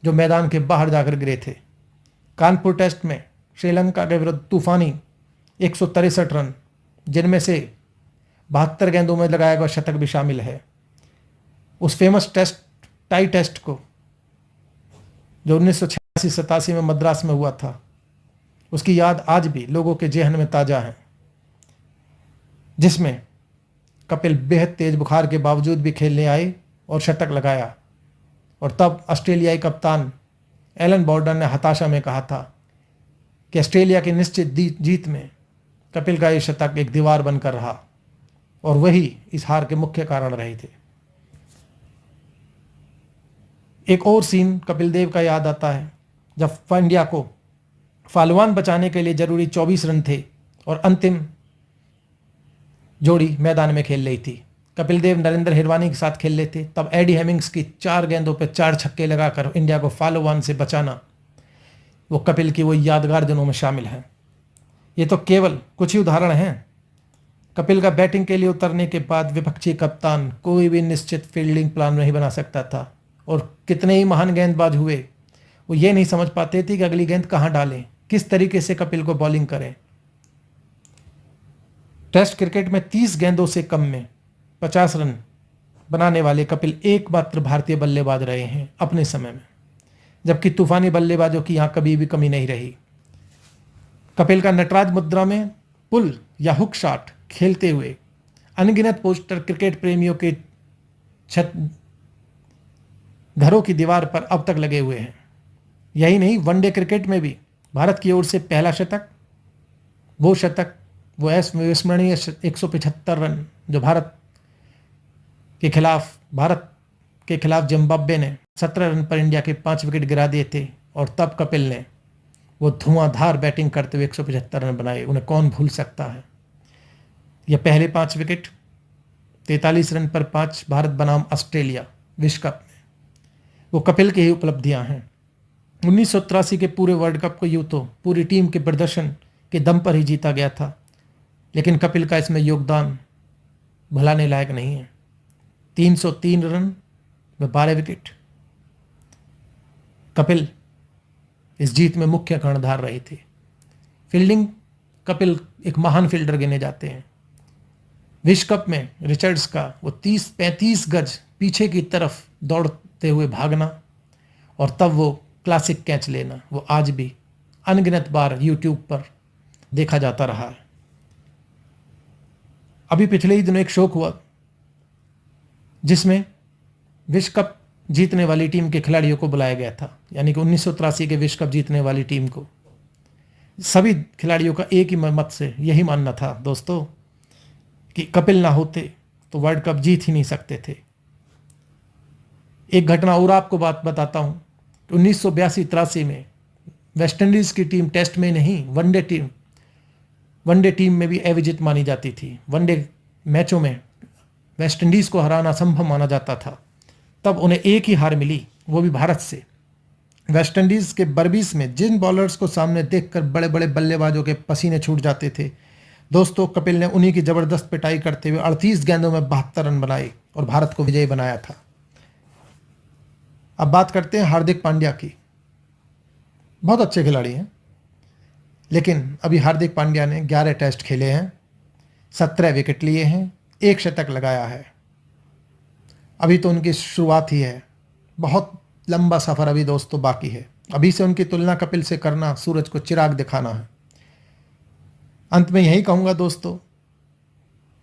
जो मैदान के बाहर जाकर गिरे थे। कानपुर टेस्ट में श्रीलंका के विरुद्ध तूफानी 163 रन, जिनमें से 72 गेंदों में लगाया गया शतक भी शामिल है। उस फेमस टेस्ट टाई टेस्ट को जो 1986-87 में मद्रास में हुआ था, उसकी याद आज भी लोगों के जेहन में ताज़ा है, जिसमें कपिल बेहद तेज बुखार के बावजूद भी खेलने आए और शतक लगाया। और तब ऑस्ट्रेलियाई कप्तान एलन बॉर्डन ने हताशा में कहा था कि ऑस्ट्रेलिया की निश्चित जीत में कपिल का ये शतक एक दीवार बनकर रहा और वही इस हार के मुख्य कारण रहे थे। एक और सीन कपिल देव का याद आता है जब इंडिया को फालवान बचाने के लिए जरूरी 24 रन थे और अंतिम जोड़ी मैदान में खेल रही थी। कपिल देव नरेंद्र हिरवानी के साथ खेल लेते, तब एडी हेमिंग्स की 4 गेंदों पर 4 छक्के लगाकर इंडिया को फॉलो ऑन से बचाना, वो कपिल की वो यादगार दिनों में शामिल है। ये तो केवल कुछ ही उदाहरण हैं। कपिल का बैटिंग के लिए उतरने के बाद विपक्षी कप्तान कोई भी निश्चित फील्डिंग प्लान नहीं बना सकता था, और कितने ही महान गेंदबाज हुए, वो ये नहीं समझ पाते थे कि अगली गेंद कहाँ डालें, किस तरीके से कपिल को बॉलिंग करें। टेस्ट क्रिकेट में 30 गेंदों से कम में 50 रन बनाने वाले कपिल एकमात्र भारतीय बल्लेबाज रहे हैं अपने समय में, जबकि तूफानी बल्लेबाजों की यहां कभी भी कमी नहीं रही। कपिल का नटराज मुद्रा में पुल या हुक शॉट खेलते हुए अनगिनत पोस्टर क्रिकेट प्रेमियों के छत घरों की दीवार पर अब तक लगे हुए हैं। यही नहीं, वनडे क्रिकेट में भी भारत की ओर से पहला शतक, वो अविस्मरणीय 175 रन जो भारत के खिलाफ जिम्बाब्वे ने 17 रन पर इंडिया के 5 विकेट गिरा दिए थे, और तब कपिल ने वो धुआंधार बैटिंग करते हुए 175 रन बनाए। उन्हें कौन भूल सकता है। यह पहले 5 विकेट 43 रन पर 5 भारत बनाम ऑस्ट्रेलिया विश्व कप में, वो कपिल की ही उपलब्धियां हैं। 1983 के पूरे वर्ल्ड कप को यूं तो पूरी टीम के प्रदर्शन के दम पर ही जीता गया था, लेकिन कपिल का इसमें योगदान भुलाने लायक नहीं है। 303 रन व 12 विकेट। कपिल इस जीत में मुख्य कर्णधार रहे थे। फील्डिंग, कपिल एक महान फील्डर गिने जाते हैं। विश्व कप में रिचर्ड्स का वो 30-35 गज पीछे की तरफ दौड़ते हुए भागना, और तब वो क्लासिक कैच लेना, वो आज भी अनगिनत बार यूट्यूब पर देखा जाता रहा है। अभी पिछले ही दिनों एक शोक हुआ जिसमें विश्व कप जीतने वाली टीम के खिलाड़ियों को बुलाया गया था, यानी कि 1983 के विश्व कप जीतने वाली टीम को। सभी खिलाड़ियों का एक ही मत से यही मानना था दोस्तों कि कपिल ना होते तो वर्ल्ड कप जीत ही नहीं सकते थे। एक घटना और आपको बात बताता हूं, 1982-83 में वेस्ट इंडीज की टीम टेस्ट में नहीं, वनडे टीम में भी अविजित मानी जाती थी। वनडे मैचों में वेस्ट इंडीज को हराना असंभव माना जाता था। तब उन्हें एक ही हार मिली, वो भी भारत से। वेस्ट इंडीज के बर्बीस में जिन बॉलर्स को सामने देखकर बड़े बड़े बल्लेबाजों के पसीने छूट जाते थे, दोस्तों कपिल ने उन्हीं की जबरदस्त पिटाई करते हुए 38 गेंदों में 72 रन बनाए और भारत को विजयी बनाया था। अब बात करते हैं हार्दिक पांड्या की। बहुत अच्छे खिलाड़ी हैं, लेकिन अभी हार्दिक पांड्या ने 11 टेस्ट खेले हैं, 17 विकेट लिए हैं, 1 शतक लगाया है। अभी तो उनकी शुरुआत ही है, बहुत लंबा सफ़र अभी दोस्तों बाकी है। अभी से उनकी तुलना कपिल से करना सूरज को चिराग दिखाना है। अंत में यही कहूँगा दोस्तों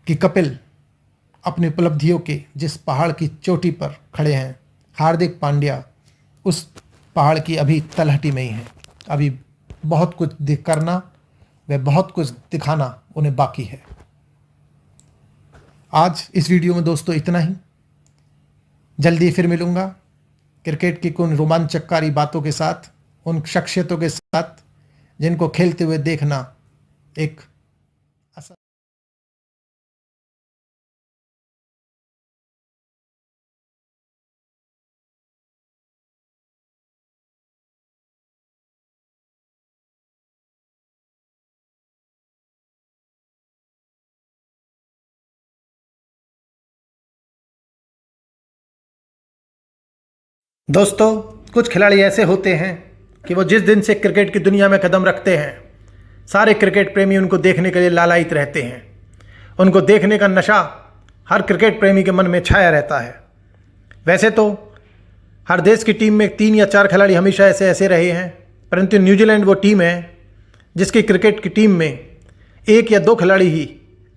कि कपिल अपनी उपलब्धियों के जिस पहाड़ की चोटी पर खड़े हैं, हार्दिक पांड्या उस पहाड़ की अभी तलहटी में ही है। अभी बहुत कुछ करना व बहुत कुछ दिखाना उन्हें बाकी है। आज इस वीडियो में दोस्तों इतना ही। जल्दी फिर मिलूंगा क्रिकेट की कुछ रोमांचकारी बातों के साथ, उन शख्सियतों के साथ जिनको खेलते हुए देखना एक दोस्तों कुछ खिलाड़ी ऐसे होते हैं कि वो जिस दिन से क्रिकेट की दुनिया में कदम रखते हैं, सारे क्रिकेट प्रेमी उनको देखने के लिए लालायित रहते हैं। उनको देखने का नशा हर क्रिकेट प्रेमी के मन में छाया रहता है। वैसे तो हर देश की टीम में 3 या 4 खिलाड़ी हमेशा ऐसे रहे हैं, परंतु न्यूजीलैंड वो टीम है जिसकी क्रिकेट की टीम में 1 या 2 खिलाड़ी ही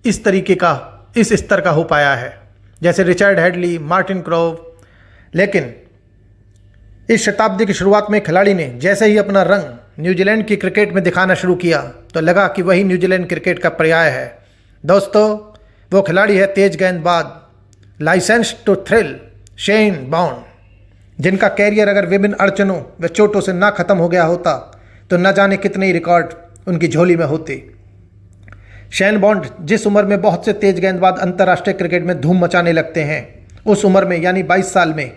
इस तरीके का, इस स्तर का हो पाया है, जैसे रिचर्ड हेडली, मार्टिन क्रॉव। लेकिन इस शताब्दी की शुरुआत में खिलाड़ी ने जैसे ही अपना रंग न्यूजीलैंड की क्रिकेट में दिखाना शुरू किया तो लगा कि वही न्यूजीलैंड क्रिकेट का पर्याय है। दोस्तों वो खिलाड़ी है तेज गेंदबाज, license to thrill Shane Warne, जिनका कैरियर अगर विभिन्न अड़चनों व चोटों से ना खत्म हो गया होता तो न जाने कितने ही रिकॉर्ड उनकी झोली में होते। शेन बॉन्ड जिस उम्र में बहुत से तेज गेंदबाज अंतर्राष्ट्रीय क्रिकेट में धूम मचाने लगते हैं, उस उम्र में यानी 22 साल में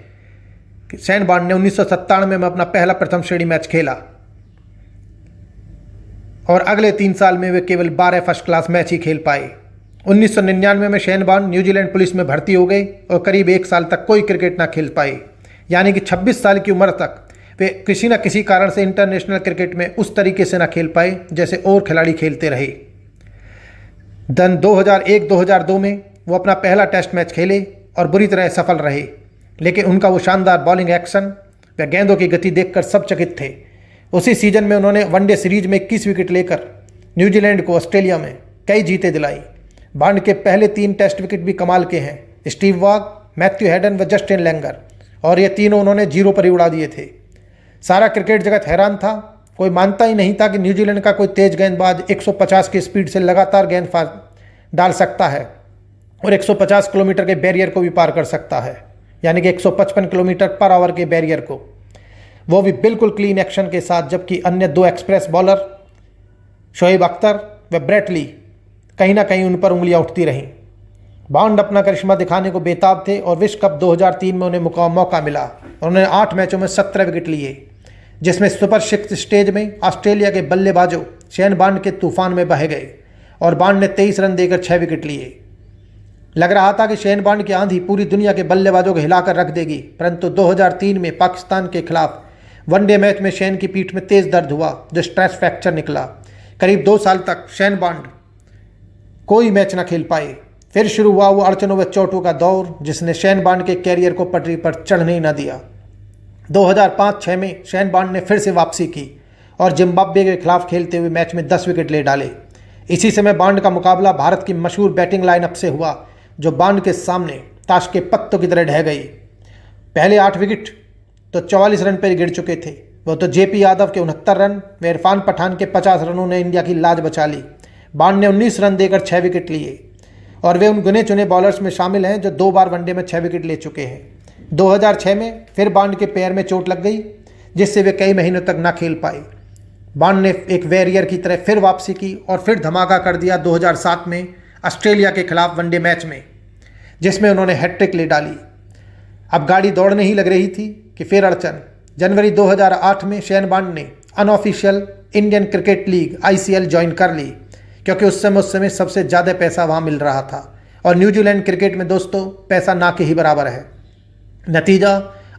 शेन बॉन्ड ने 1997 में अपना पहला प्रथम श्रेणी मैच खेला और अगले 3 साल में वे केवल 12 फर्स्ट क्लास मैच ही खेल पाए। 1999 में शेन बॉन्ड न्यूजीलैंड पुलिस में भर्ती हो गए और करीब 1 साल तक कोई क्रिकेट ना खेल पाए, यानी कि 26 साल की उम्र तक वे किसी न किसी कारण से इंटरनेशनल क्रिकेट में उस तरीके से ना खेल पाए जैसे और खिलाड़ी खेलते रहे। 2001-2002 में वो अपना पहला टेस्ट मैच खेले और बुरी तरह सफल रहे, लेकिन उनका वो शानदार बॉलिंग एक्शन व गेंदों की गति देखकर सब चकित थे। उसी सीजन में उन्होंने वनडे सीरीज में 21 विकेट लेकर न्यूजीलैंड को ऑस्ट्रेलिया में कई जीतें दिलाई। बॉन्ड के पहले 3 टेस्ट विकेट भी कमाल के हैं, स्टीव वॉग, मैथ्यू हेडन व जस्टिन लैंगर, और ये तीनों उन्होंने 0 पर ही उड़ा दिए थे। सारा क्रिकेट जगत हैरान था, कोई मानता ही नहीं था कि न्यूजीलैंड का कोई तेज गेंदबाज 150 की स्पीड से लगातार गेंद डाल सकता है और 150 किलोमीटर के बैरियर को भी पार कर सकता है, यानी कि 155 किलोमीटर पर आवर के बैरियर को, वो भी बिल्कुल क्लीन एक्शन के साथ। जबकि अन्य 2 एक्सप्रेस बॉलर शोएब अख्तर व ब्रेट ली कहीं ना कहीं उन पर उंगलियां उठती रहीं। बॉन्ड अपना करिश्मा दिखाने को बेताब थे और विश्व कप 2003 में उन्हें मौका मिला और उन्होंने 8 मैचों में 17 विकेट लिए, जिसमें सुपर 6 स्टेज में ऑस्ट्रेलिया के बल्लेबाजों शेन बॉन्ड के तूफान में बह गए और बॉन्ड ने 23 रन देकर 6 विकेट लिए। लग रहा था कि शेन बॉन्ड की आंधी पूरी दुनिया के बल्लेबाजों को हिलाकर रख देगी, परंतु 2003 में पाकिस्तान के खिलाफ वनडे मैच में शेन की पीठ में तेज दर्द हुआ जो स्ट्रेस फ्रैक्चर निकला। करीब 2 साल तक शेन बॉन्ड कोई मैच न खेल पाए। फिर शुरू हुआ वो अड़चनों व चोटों का दौर, जिसने शेन बॉन्ड के कैरियर को पटरी पर चढ़ने ही न दिया। 2005-06 में शेन बॉन्ड ने फिर से वापसी की और जिम्बाब्वे के खिलाफ खेलते हुए मैच में 10 विकेट ले डाले। इसी समय बॉन्ड का मुकाबला भारत की मशहूर बैटिंग लाइनअप से हुआ, जो बॉन्ड के सामने ताश के पत्तों की तरह ढह गई। पहले 8 विकेट तो 44 रन पर गिर चुके थे। वो तो जेपी यादव के 69 रन व इरफान पठान के 50 रनों ने इंडिया की लाज बचा ली। बॉन्ड ने 19 रन देकर 6 विकेट लिए और वे उन गिने चुने बॉलर्स में शामिल हैं जो 2 बार वनडे में 6 विकेट ले चुके हैं। 2006 में फिर बॉन्ड के पैर में चोट लग गई, जिससे वे कई महीनों तक ना खेल पाए। बॉन्ड ने एक वॉरियर की तरह फिर वापसी की और फिर धमाका कर दिया 2007 में ऑस्ट्रेलिया के खिलाफ वनडे मैच में, जिसमें उन्होंने हैट्रिक ले डाली। अब गाड़ी दौड़ने ही लग रही थी कि फिर अड़चन। जनवरी 2008 में शेन बॉन्ड ने unofficial Indian cricket league ICL join कर ली, क्योंकि उस समय सबसे ज़्यादा पैसा वहाँ मिल रहा था और न्यूजीलैंड क्रिकेट में दोस्तों पैसा ना के ही बराबर है। नतीजा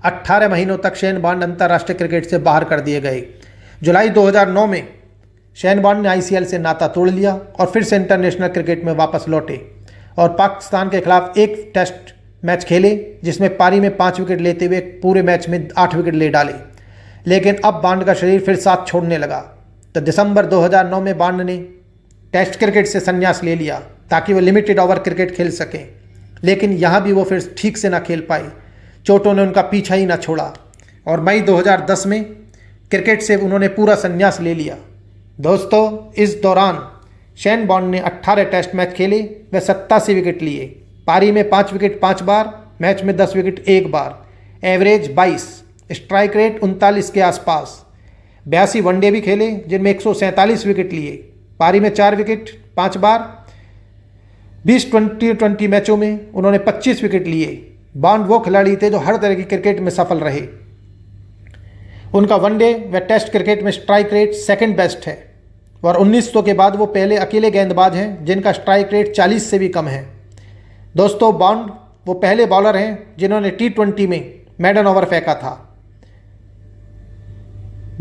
18 महीनों तक शेन बॉन्ड अंतर्राष्ट्रीय क्रिकेट से बाहर कर दिए गए। जुलाई 2009 में शेन बॉन्ड ने ICL से नाता तोड़ लिया और फिर से इंटरनेशनल क्रिकेट में वापस लौटे और पाकिस्तान के खिलाफ एक टेस्ट मैच खेले, जिसमें पारी में 5 विकेट लेते हुए पूरे मैच में 8 विकेट ले डाले। लेकिन अब बॉन्ड का शरीर फिर साथ छोड़ने लगा, तो दिसंबर 2009 में बॉन्ड ने टेस्ट क्रिकेट से संन्यास ले लिया ताकि वो लिमिटेड ओवर क्रिकेट खेल सकें। लेकिन यहाँ भी वो फिर ठीक से ना खेल पाए, चोटों ने उनका पीछा ही ना छोड़ा और मई 2010 में क्रिकेट से उन्होंने पूरा संन्यास ले लिया। दोस्तों, इस दौरान शेन बॉन्ड ने 18 टेस्ट मैच खेले व 87 विकेट लिए। पारी में 5 विकेट 5 बार, मैच में 10 विकेट 1 बार, एवरेज 22, स्ट्राइक रेट 39 के आसपास। 82 वनडे भी खेले जिनमें 147 विकेट लिए। पारी में 4 विकेट 5 बार। 20 20 मैचों में उन्होंने 25 विकेट लिए। बॉन्ड वो खिलाड़ी थे जो हर तरह की क्रिकेट में सफल रहे। उनका वनडे व टेस्ट क्रिकेट में स्ट्राइक रेट सेकंड बेस्ट है और 1900 के बाद वो पहले अकेले गेंदबाज हैं जिनका स्ट्राइक रेट 40 से भी कम है। दोस्तों, बॉन्ड वो पहले बॉलर हैं जिन्होंने T20 में मेडन ओवर फेंका था।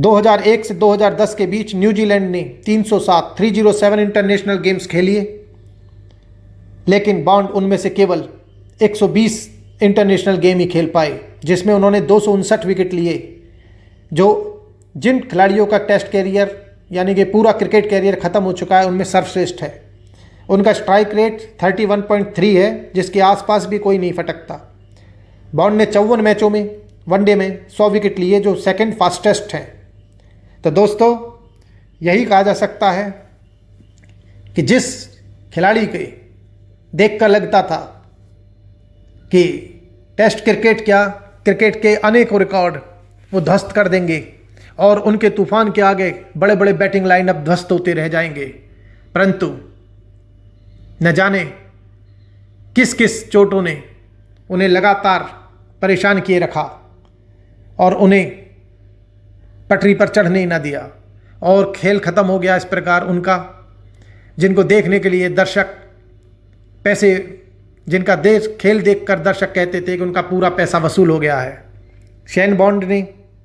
2001 से 2010 के बीच न्यूजीलैंड ने 307 इंटरनेशनल गेम्स खेलिए, लेकिन बॉन्ड उनमें से केवल 120 इंटरनेशनल गेम ही खेल पाए, जिसमें उन्होंने 259 विकेट लिए, जो जिन खिलाड़ियों का टेस्ट कैरियर यानी कि पूरा क्रिकेट कैरियर ख़त्म हो चुका है उनमें सर्वश्रेष्ठ है। उनका स्ट्राइक रेट 31.3 है, जिसके आसपास भी कोई नहीं फटकता। बॉन्ड ने 54 मैचों में वनडे में 100 विकेट लिए, जो सेकंड फास्टेस्ट हैं। तो दोस्तों, यही कहा जा सकता है कि जिस खिलाड़ी के देखकर लगता था कि टेस्ट क्रिकेट क्या, क्रिकेट के अनेकों रिकॉर्ड वो ध्वस्त कर देंगे और उनके तूफान के आगे बड़े बड़े बैटिंग लाइनअप ध्वस्त होते रह जाएंगे, परंतु न जाने किस किस चोटों ने उन्हें लगातार परेशान किए रखा और उन्हें पटरी पर चढ़ने ही न दिया, और खेल ख़त्म हो गया इस प्रकार उनका, जिनको देखने के लिए दर्शक पैसे, जिनका खेल देखकर दर्शक कहते थे कि उनका पूरा पैसा वसूल हो गया है। शेन बॉन्ड ने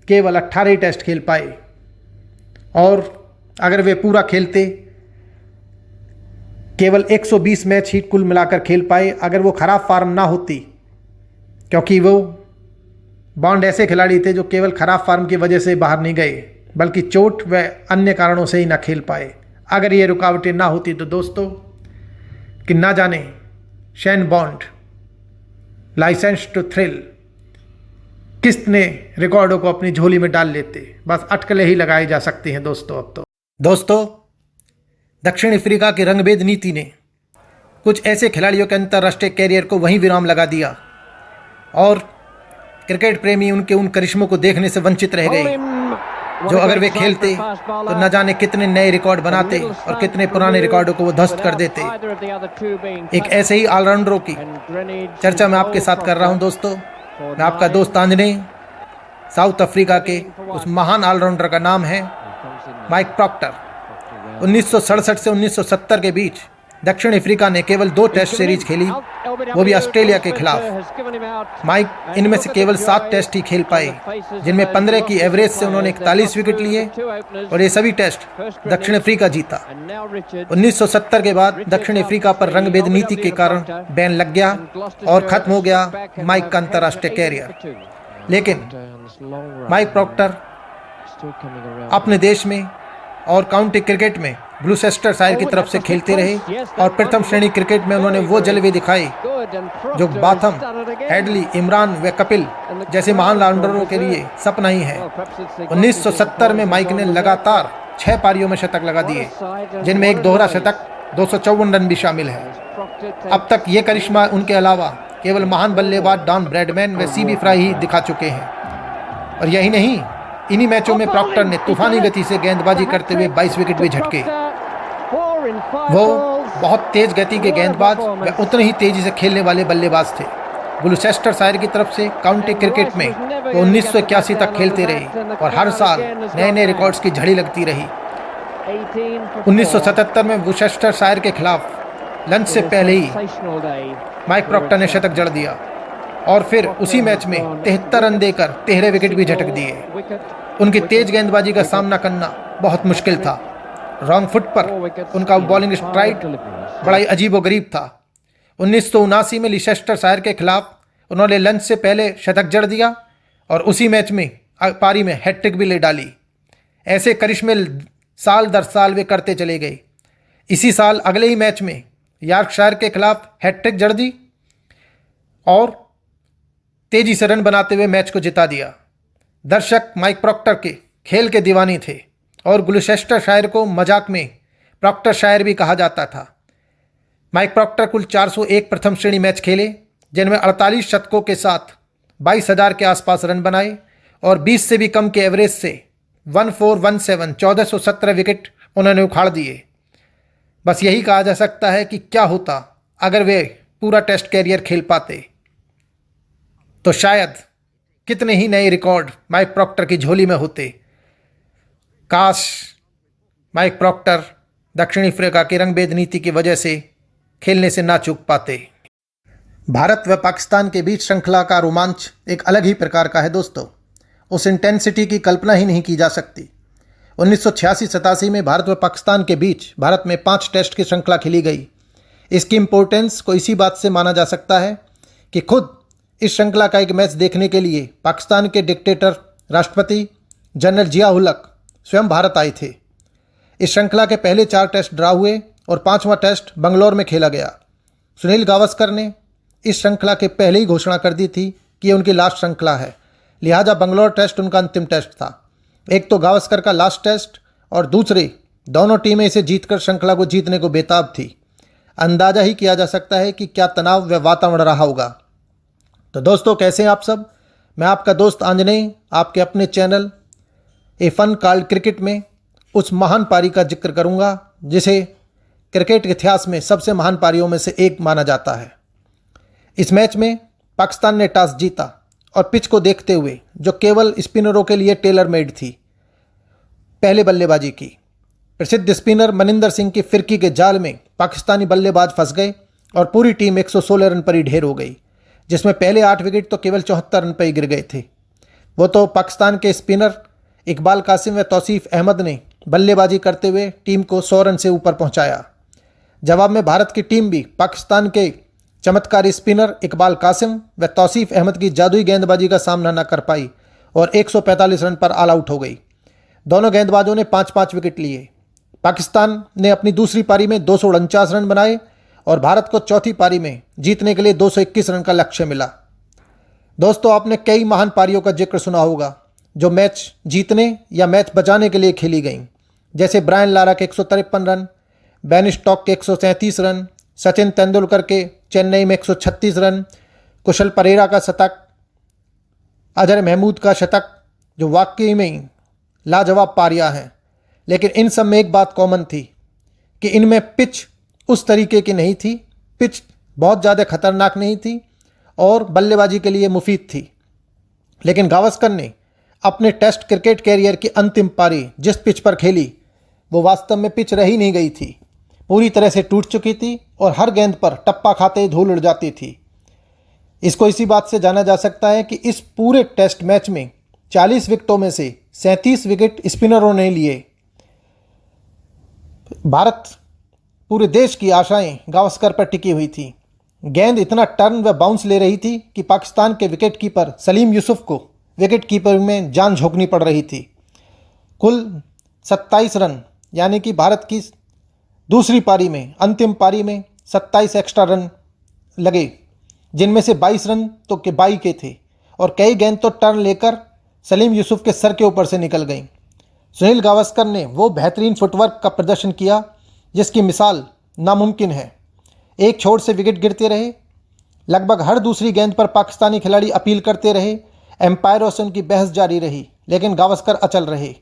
केवल 18 ही टेस्ट खेल पाए, और अगर वे पूरा खेलते केवल 120 मैच ही कुल मिलाकर खेल पाए। अगर वो खराब फॉर्म ना होती, क्योंकि वो बॉन्ड ऐसे खिलाड़ी थे जो केवल खराब फॉर्म की वजह से बाहर नहीं गए, बल्कि चोट व अन्य कारणों से ही ना खेल पाए। अगर ये रुकावटें ना होती तो दोस्तों, कि ना जाने Shane Bond license to thrill किसने रिकॉर्डों को अपनी झोली में डाल लेते। बस अटकलें ही लगाई जा सकती हैं दोस्तों अब तो। दोस्तों, दक्षिण अफ्रीका की रंगभेद नीति ने कुछ ऐसे खिलाड़ियों के अंतर्राष्ट्रीय कैरियर को वहीं विराम लगा दिया, और क्रिकेट प्रेमी उनके उन करिश्मों को देखने से वंचित रह गए, जो अगर वे खेलते तो न जाने कितने नए रिकॉर्ड बनाते और कितने पुराने रिकॉर्डों को वो ध्वस्त कर देते। एक ऐसे ही ऑलराउंडरों की चर्चा मैं आपके साथ कर रहा हूं दोस्तों। मैं आपका दोस्त आंजनेय। साउथ अफ्रीका के उस महान ऑलराउंडर का नाम है माइक प्रॉक्टर। 1967 से 1970 के बीच दक्षिण अफ्रीका ने केवल 2 टेस्ट सीरीज खेली, वो भी ऑस्ट्रेलिया के खिलाफ। माइक इनमें से केवल 7 टेस्ट ही खेल पाए, जिनमें 15 की एवरेज से उन्होंने 41 विकेट लिए, और ये सभी टेस्ट दक्षिण अफ्रीका जीता। 1970 के बाद दक्षिण अफ्रीका पर रंगभेद नीति के कारण बैन लग गया और खत्म हो गया माइक का अंतर्राष्ट्रीय कैरियर। लेकिन माइक प्रॉक्टर अपने देश में और काउंटी क्रिकेट में ग्लूसेस्टरशायर की तरफ से खेलते रहे, और प्रथम श्रेणी क्रिकेट में उन्होंने वो जलवे दिखाए जो बाथम, हेडली, इमरान व कपिल जैसे महान ऑलराउंडरों के लिए सपना ही है। 1970 में माइक ने लगातार 6 पारियों में शतक लगा दिए, जिनमें एक दोहरा शतक, 254 रन भी शामिल है। अब तक ये करिश्मा उनके अलावा केवल महान बल्लेबाज डॉन ब्रैडमैन व सीबी फ्राई ही दिखा चुके हैं। और यही नहीं, इन्हीं मैचों में प्रॉक्टर ने तूफानी गति से गेंदबाजी करते हुए 22 विकेट भी झटके। वो बहुत तेज गति के गेंदबाज व उतने ही तेजी से खेलने वाले बल्लेबाज थे। ग्लूसेस्टरशायर की तरफ से काउंटी क्रिकेट में वो 1981 तक खेलते रहे, और हर साल नए नए रिकॉर्ड्स की झड़ी लगती रही। 1977 में ग्लूसेस्टरशायर के खिलाफ लंच से पहले ही माइक प्रॉक्टर ने शतक जड़ दिया, और फिर उसी मैच में 73 रन देकर 13 विकेट भी झटक दिए। उनकी तेज गेंदबाजी का सामना करना बहुत मुश्किल था। रॉन्ग फुट पर उनका बॉलिंग स्ट्राइक बड़ा ही अजीबोगरीब था। 1979 में लीसेस्टरशायर के खिलाफ उन्होंने लंच से पहले शतक जड़ दिया, और उसी मैच में पारी में हैट्रिक भी ले डाली। ऐसे करिश्मे साल दर साल वे करते चले गए। इसी साल अगले ही मैच में यॉर्कशायर के खिलाफ हैट्रिक जड़ दी और तेजी से रन बनाते हुए मैच को जिता दिया। दर्शक माइक प्रॉक्टर के खेल के दीवानी थे, और ग्लूसेस्टरशायर को मजाक में प्रॉक्टरशायर भी कहा जाता था। माइक प्रॉक्टर कुल 401 प्रथम श्रेणी मैच खेले, जिनमें 48 शतकों के साथ 22,000 के आसपास रन बनाए, और 20 से भी कम के एवरेज से 1417 1417 विकेट उन्होंने उखाड़ दिए। बस यही कहा जा सकता है कि क्या होता अगर वे पूरा टेस्ट कैरियर खेल पाते, तो शायद कितने ही नए रिकॉर्ड माइक प्रॉक्टर की झोली में होते। काश माइक प्रॉक्टर दक्षिण अफ्रीका की रंगभेद नीति की वजह से खेलने से ना चूक पाते। भारत व पाकिस्तान के बीच श्रृंखला का रोमांच एक अलग ही प्रकार का है दोस्तों। उस इंटेंसिटी की कल्पना ही नहीं की जा सकती। 1986-87 में भारत व पाकिस्तान के बीच भारत में 5 टेस्ट की श्रृंखला खेली गई। इसकी इम्पोर्टेंस को इसी बात से माना जा सकता है कि खुद इस श्रृंखला का एक मैच देखने के लिए पाकिस्तान के डिक्टेटर राष्ट्रपति जनरल जिया-उल-हक स्वयं भारत आए थे। इस श्रृंखला के पहले 4 टेस्ट ड्रा हुए और 5वां टेस्ट बंगलौर में खेला गया। सुनील गावस्कर ने इस श्रृंखला के पहले ही घोषणा कर दी थी कि ये उनकी लास्ट श्रृंखला है, लिहाजा बंगलौर टेस्ट उनका अंतिम टेस्ट था। एक तो गावस्कर का लास्ट टेस्ट, और दूसरे दोनों टीमें इसे जीतकर श्रृंखला को जीतने को बेताब थी। अंदाजा ही किया जा सकता है कि क्या तनाव व वातावरण रहा होगा। तो दोस्तों, कैसे हैं आप सब? मैं आपका दोस्त आंजनेय आपके अपने channel a fun called cricket में उस महान पारी का जिक्र करूंगा जिसे क्रिकेट के इतिहास में सबसे महान पारियों में से एक माना जाता है। इस मैच में पाकिस्तान ने टॉस जीता और पिच को देखते हुए, जो केवल स्पिनरों के लिए टेलर मेड थी, पहले बल्लेबाजी की। प्रसिद्ध स्पिनर मनिंदर सिंह की फिरकी के जाल में पाकिस्तानी बल्लेबाज फंस गए और पूरी टीम 116 रन पर ही ढेर हो गई, जिसमें पहले 8 विकेट तो केवल 74 रन पर ही गिर गए थे। वो तो पाकिस्तान के स्पिनर इकबाल कासिम व तौसीफ अहमद ने बल्लेबाजी करते हुए टीम को 100 रन से ऊपर पहुंचाया। जवाब में भारत की टीम भी पाकिस्तान के चमत्कारी स्पिनर इकबाल कासिम व तौसीफ अहमद की जादुई गेंदबाजी का सामना न कर पाई और 145 रन पर ऑल आउट हो गई। दोनों गेंदबाजों ने 5-5 विकेट लिए। पाकिस्तान ने अपनी दूसरी पारी में 249 रन बनाए और भारत को चौथी पारी में जीतने के लिए 221 रन का लक्ष्य मिला। दोस्तों, आपने कई महान पारियों का जिक्र सुना होगा जो मैच जीतने या मैच बचाने के लिए खेली गईं, जैसे ब्रायन लारा के 153 रन, बेन स्टोक्स के 137 रन, सचिन तेंदुलकर के चेन्नई में 136 रन, कुशल परेरा का शतक, अजहर महमूद का शतक, जो वाकई में लाजवाब पारियां हैं। लेकिन इन सब में एक बात कॉमन थी कि इनमें पिच उस तरीके की नहीं थी, पिच बहुत ज़्यादा खतरनाक नहीं थी और बल्लेबाजी के लिए मुफीद थी। लेकिन गावस्कर ने अपने टेस्ट क्रिकेट कैरियर की अंतिम पारी जिस पिच पर खेली, वो वास्तव में पिच रही नहीं गई थी, पूरी तरह से टूट चुकी थी और हर गेंद पर टप्पा खाते ही धूल उड़ जाती थी। इसको इसी बात से जाना जा सकता है कि इस पूरे टेस्ट मैच में 40 विकेटों में से 37 विकेट स्पिनरों ने लिए। भारत पूरे देश की आशाएं गावस्कर पर टिकी हुई थी। गेंद इतना टर्न व बाउंस ले रही थी कि पाकिस्तान के विकेट कीपर सलीम यूसुफ को विकेट कीपर में जान झोंकनी पड़ रही थी। कुल 27 रन, यानी कि भारत की दूसरी पारी में, अंतिम पारी में 27 एक्स्ट्रा रन लगे, जिनमें से 22 रन तो के बाई के थे और कई गेंद तो टर्न लेकर सलीम यूसुफ के सर के ऊपर से निकल गईं। सुनील गावस्कर ने वो बेहतरीन फुटवर्क का प्रदर्शन किया जिसकी मिसाल नामुमकिन है। एक छोर से विकेट गिरते रहे, लगभग हर दूसरी गेंद पर पाकिस्तानी खिलाड़ी अपील करते रहे, एम्पायरों से उनकी बहस जारी रही, लेकिन गावस्कर अचल रहे।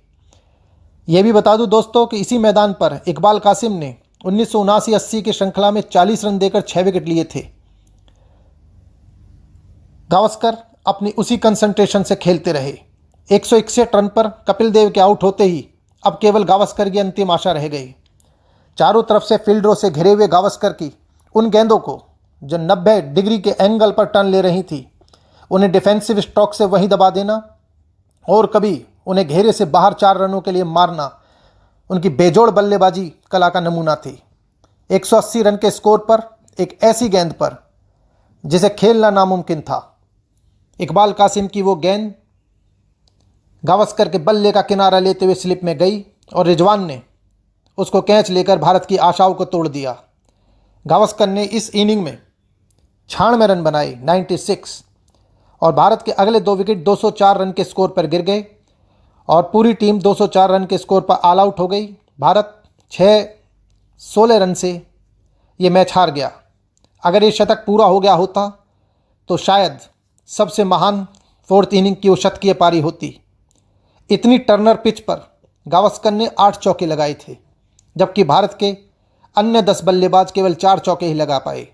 यह भी बता दूं दोस्तों कि इसी मैदान पर इकबाल कासिम ने 1979-80 की श्रृंखला में 40 रन देकर 6 विकेट लिए थे। गावस्कर अपनी उसी कंसंट्रेशन से खेलते रहे। 161 रन पर कपिल देव के आउट होते ही अब केवल गावस्कर की अंतिम आशा रह गई। चारों तरफ से फील्डरों से घिरे हुए गावस्कर की उन गेंदों को जो 90 डिग्री के एंगल पर टर्न ले रही थी, उन्हें डिफेंसिव स्ट्रोक से वहीं दबा देना और कभी उन्हें घेरे से बाहर 4 रनों के लिए मारना उनकी बेजोड़ बल्लेबाजी कला का नमूना थी। 180 रन के स्कोर पर एक ऐसी गेंद पर जिसे खेलना नामुमकिन था, इकबाल कासिम की वो गेंद गावस्कर के बल्ले का किनारा लेते हुए स्लिप में गई और रिजवान ने उसको कैच लेकर भारत की आशाओं को तोड़ दिया। गावस्कर ने इस इनिंग में 96 रन बनाए, 96, और भारत के अगले 2 विकेट 204 रन के स्कोर पर गिर गए और पूरी टीम 204 रन के स्कोर पर ऑल आउट हो गई। भारत 16 रन से ये मैच हार गया। अगर ये शतक पूरा हो गया होता तो शायद सबसे महान 4th इनिंग की वो शतकीय पारी होती। इतनी टर्नर पिच पर गावस्कर ने 8 चौके लगाए थे, जबकि भारत के अन्य 10 बल्लेबाज केवल 4 चौके ही लगा पाए।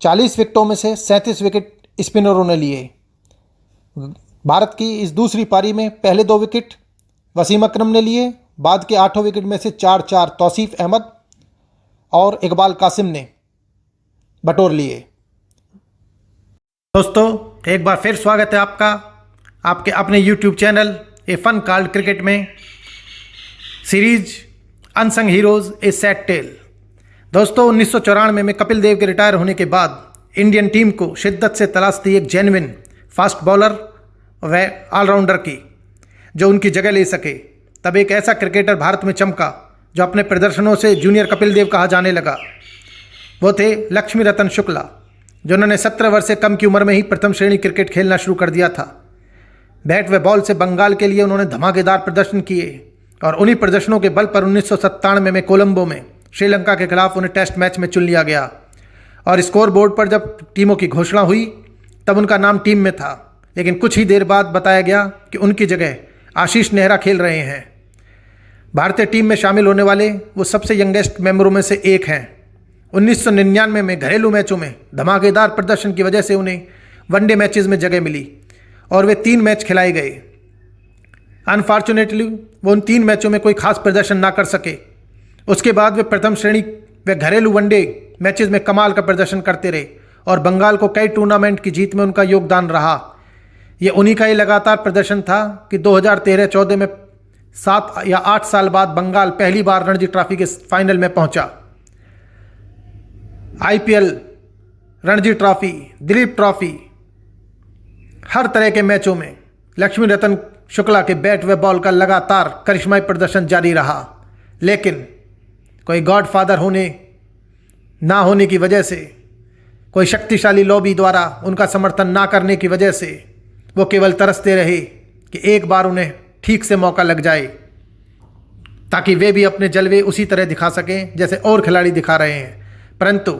40 विकेटों में से 37 विकेट स्पिनरों ने लिए। भारत की इस दूसरी पारी में पहले 2 विकेट वसीम अकरम ने लिए, बाद के 8 विकेट में से 4-4 तौसीफ अहमद और इकबाल कासिम ने बटोर लिए। दोस्तों, एक बार फिर स्वागत है आपका आपके अपने YouTube channel a fun called cricket में, series unsung heroes a sad tale. दोस्तों, 1994 में कपिल देव के रिटायर होने के बाद इंडियन टीम को शिद्दत से तलाश थी एक जेन्युइन फास्ट बॉलर व ऑलराउंडर की जो उनकी जगह ले सके। तब एक ऐसा क्रिकेटर भारत में चमका जो अपने प्रदर्शनों से जूनियर कपिल देव कहा जाने लगा। वो थे लक्ष्मी रतन शुक्ला, जिन्होंने 17 वर्ष से कम की उम्र में ही प्रथम श्रेणी क्रिकेट खेलना शुरू कर दिया था। बैट व बॉल से बंगाल के लिए उन्होंने धमाकेदार प्रदर्शन किए और उन्हीं प्रदर्शनों के बल पर 1997 में कोलंबो में श्रीलंका के खिलाफ उन्हें टेस्ट मैच में चुन लिया गया और स्कोर बोर्ड पर जब टीमों की घोषणा हुई तब उनका नाम टीम में था, लेकिन कुछ ही देर बाद बताया गया कि उनकी जगह आशीष नेहरा खेल रहे हैं। भारतीय टीम में शामिल होने वाले वो सबसे यंगेस्ट मेंबरों में से एक हैं। 1999 में घरेलू मैचों में धमाकेदार प्रदर्शन की वजह से उन्हें वनडे मैचेस में जगह मिली और वे 3 मैच खिलाए गए। अनफॉर्चुनेटली वो उन 3 मैचों में कोई खास प्रदर्शन ना कर सके। उसके बाद वे प्रथम श्रेणी व घरेलू वनडे मैचेस में कमाल का प्रदर्शन करते रहे और बंगाल को कई टूर्नामेंट की जीत में उनका योगदान रहा। ये उन्हीं का ही लगातार प्रदर्शन था कि 2013-14 में 7 या 8 साल बाद बंगाल पहली बार रणजी ट्रॉफी के फाइनल में पहुंचा। IPL, Ranji trophy, Duleep trophy, हर तरह के मैचों में लक्ष्मी रतन शुक्ला के बैट व बॉल का लगातार करिश्माई प्रदर्शन जारी रहा। लेकिन कोई गॉडफादर ना होने की वजह से, कोई शक्तिशाली लॉबी द्वारा उनका समर्थन ना करने की वजह से वो केवल तरसते रहे कि एक बार उन्हें ठीक से मौका लग जाए ताकि वे भी अपने जलवे उसी तरह दिखा सकें जैसे और खिलाड़ी दिखा रहे हैं। परंतु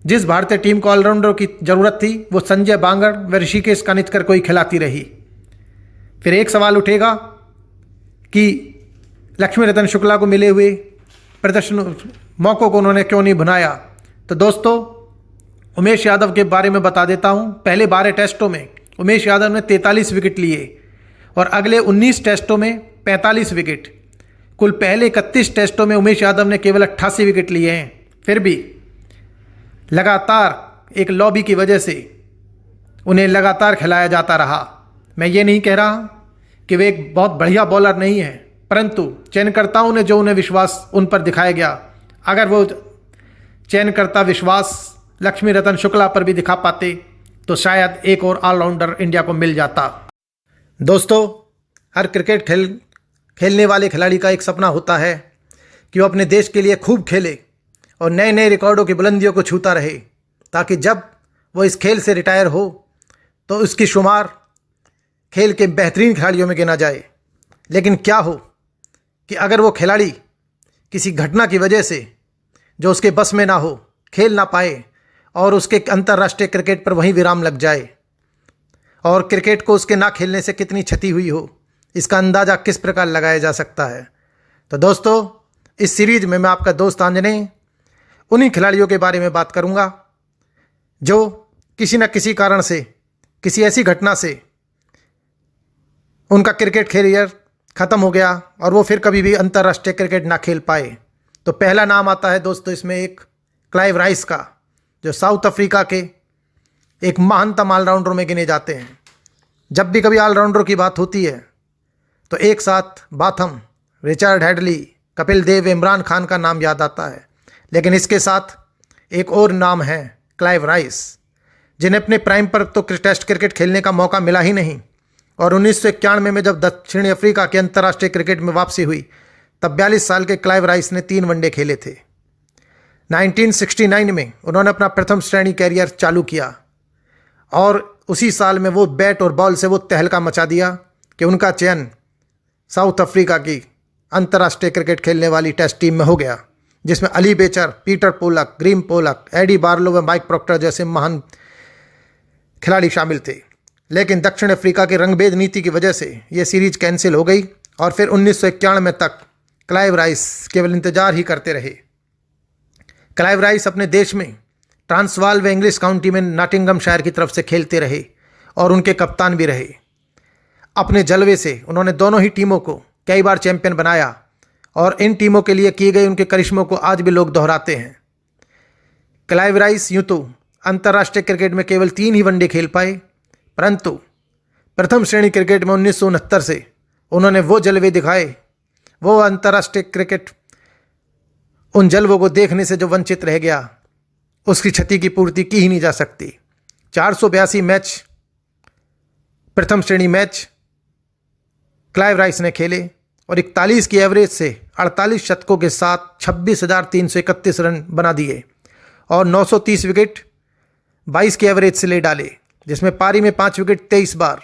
जिस भारतीय टीम को ऑलराउंडर की ज़रूरत थी वो संजय बांगर व ऋषिकेश कानितकर को ही खिलाती रही। फिर एक सवाल उठेगा कि लक्ष्मी रतन शुक्ला को मिले हुए प्रदर्शन मौक़ों को उन्होंने क्यों नहीं भुनाया। तो दोस्तों, उमेश यादव के बारे में बता देता हूं। पहले 12 टेस्टों में उमेश यादव ने 43 विकेट लिए और अगले 19 टेस्टों में 45 विकेट। कुल पहले 31 टेस्टों में उमेश यादव ने केवल 88 विकेट लिए हैं। फिर भी लगातार एक लॉबी की वजह से उन्हें लगातार खिलाया जाता रहा। मैं ये नहीं कह रहा कि वे एक बहुत बढ़िया बॉलर नहीं हैं, परंतु चयनकर्ताओं ने जो उन्हें विश्वास उन पर दिखाया गया, अगर वो चयनकर्ता विश्वास लक्ष्मी रतन शुक्ला पर भी दिखा पाते तो शायद एक और ऑलराउंडर इंडिया को मिल जाता। दोस्तों, हर क्रिकेट खेलने वाले खिलाड़ी का एक सपना होता है कि वो अपने देश के लिए खूब खेले और नए नए रिकॉर्डों की बुलंदियों को छूता रहे, ताकि जब वो इस खेल से रिटायर हो तो उसकी शुमार खेल के बेहतरीन खिलाड़ियों में गिना जाए। लेकिन क्या हो कि अगर वो खिलाड़ी किसी घटना की वजह से जो उसके बस में ना हो, खेल ना पाए और उसके अंतर्राष्ट्रीय क्रिकेट पर वहीं विराम लग जाए और क्रिकेट को उसके ना खेलने से कितनी क्षति हुई हो, इसका अंदाज़ा किस प्रकार लगाया जा सकता है। तो दोस्तों, इस सीरीज में मैं आपका दोस्त आंजनेय उन्हीं खिलाड़ियों के बारे में बात करूंगा जो किसी न किसी कारण से, किसी ऐसी घटना से उनका क्रिकेट कैरियर ख़त्म हो गया और वो फिर कभी भी अंतर्राष्ट्रीय क्रिकेट ना खेल पाए। तो पहला नाम आता है दोस्तों इसमें एक क्लाइव राइस का, जो साउथ अफ्रीका के एक महानतम ऑलराउंडर में गिने जाते हैं। जब भी कभी ऑलराउंडर की बात होती है तो एक साथ बाथम, रिचर्ड हेडली, कपिल देव, इमरान खान का नाम याद आता है। लेकिन इसके साथ एक और नाम है क्लाइव राइस, जिन्हें अपने प्राइम पर तो टेस्ट क्रिकेट खेलने का मौका मिला ही नहीं और 1991 में जब दक्षिणी अफ्रीका के अंतर्राष्ट्रीय क्रिकेट में वापसी हुई तब 42 साल के क्लाइव राइस ने 3 वनडे खेले थे। 1969 में उन्होंने अपना प्रथम श्रेणी कैरियर चालू किया और उसी साल में वो बैट और बॉल से वो तहलका मचा दिया कि उनका चयन साउथ अफ्रीका की अंतर्राष्ट्रीय क्रिकेट खेलने वाली टेस्ट टीम में हो गया, जिसमें Ali Bacher, Peter Pollock, Graeme Pollock, Eddie Barlow व माइक प्रोक्टर जैसे महान खिलाड़ी शामिल थे। लेकिन दक्षिण अफ्रीका की रंगभेद नीति की वजह से ये सीरीज कैंसिल हो गई और फिर 1991 तक क्लाइव राइस केवल इंतजार ही करते रहे। क्लाइव राइस अपने देश में ट्रांसवाल व इंग्लिश काउंटी में नॉटिंघमशायर की तरफ से खेलते रहे और उनके कप्तान भी रहे। अपने जलवे से उन्होंने दोनों ही टीमों को कई बार चैंपियन बनाया और इन टीमों के लिए किए गए उनके करिश्मों को आज भी लोग दोहराते हैं। क्लाइव राइस यूँ तो अंतर्राष्ट्रीय क्रिकेट में केवल 3 ही वनडे खेल पाए, परंतु प्रथम श्रेणी क्रिकेट में 1969 से उन्होंने वो जलवे दिखाए, वो अंतर्राष्ट्रीय क्रिकेट उन जलवों को देखने से जो वंचित रह गया उसकी क्षति की पूर्ति की ही नहीं जा सकती। 482 मैच, प्रथम श्रेणी मैच क्लाइव राइस ने खेले और 41 की एवरेज से 48 शतकों के साथ 26,331 रन बना दिए और 930 विकेट 22 की एवरेज से ले डाले, जिसमें पारी में 5 विकेट 23 बार।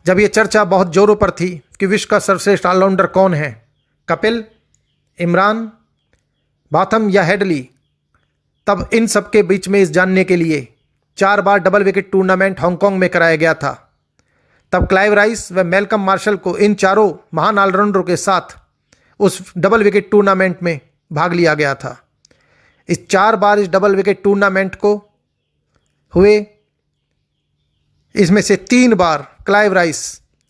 जब ये चर्चा बहुत जोरों पर थी कि विश्व का सर्वश्रेष्ठ ऑलराउंडर कौन है, कपिल, इमरान, बाथम या हेडली, तब इन सब के बीच में इस जानने के लिए 4 बार डबल विकेट टूर्नामेंट हांगकांग में कराया गया था। तब क्लाइव राइस व मैल्कम मार्शल को इन चारों महान ऑलराउंडरों के साथ उस डबल विकेट टूर्नामेंट में भाग लिया गया था। इस 4 बार इस डबल विकेट टूर्नामेंट को हुए, इसमें से 3 बार क्लाइव राइस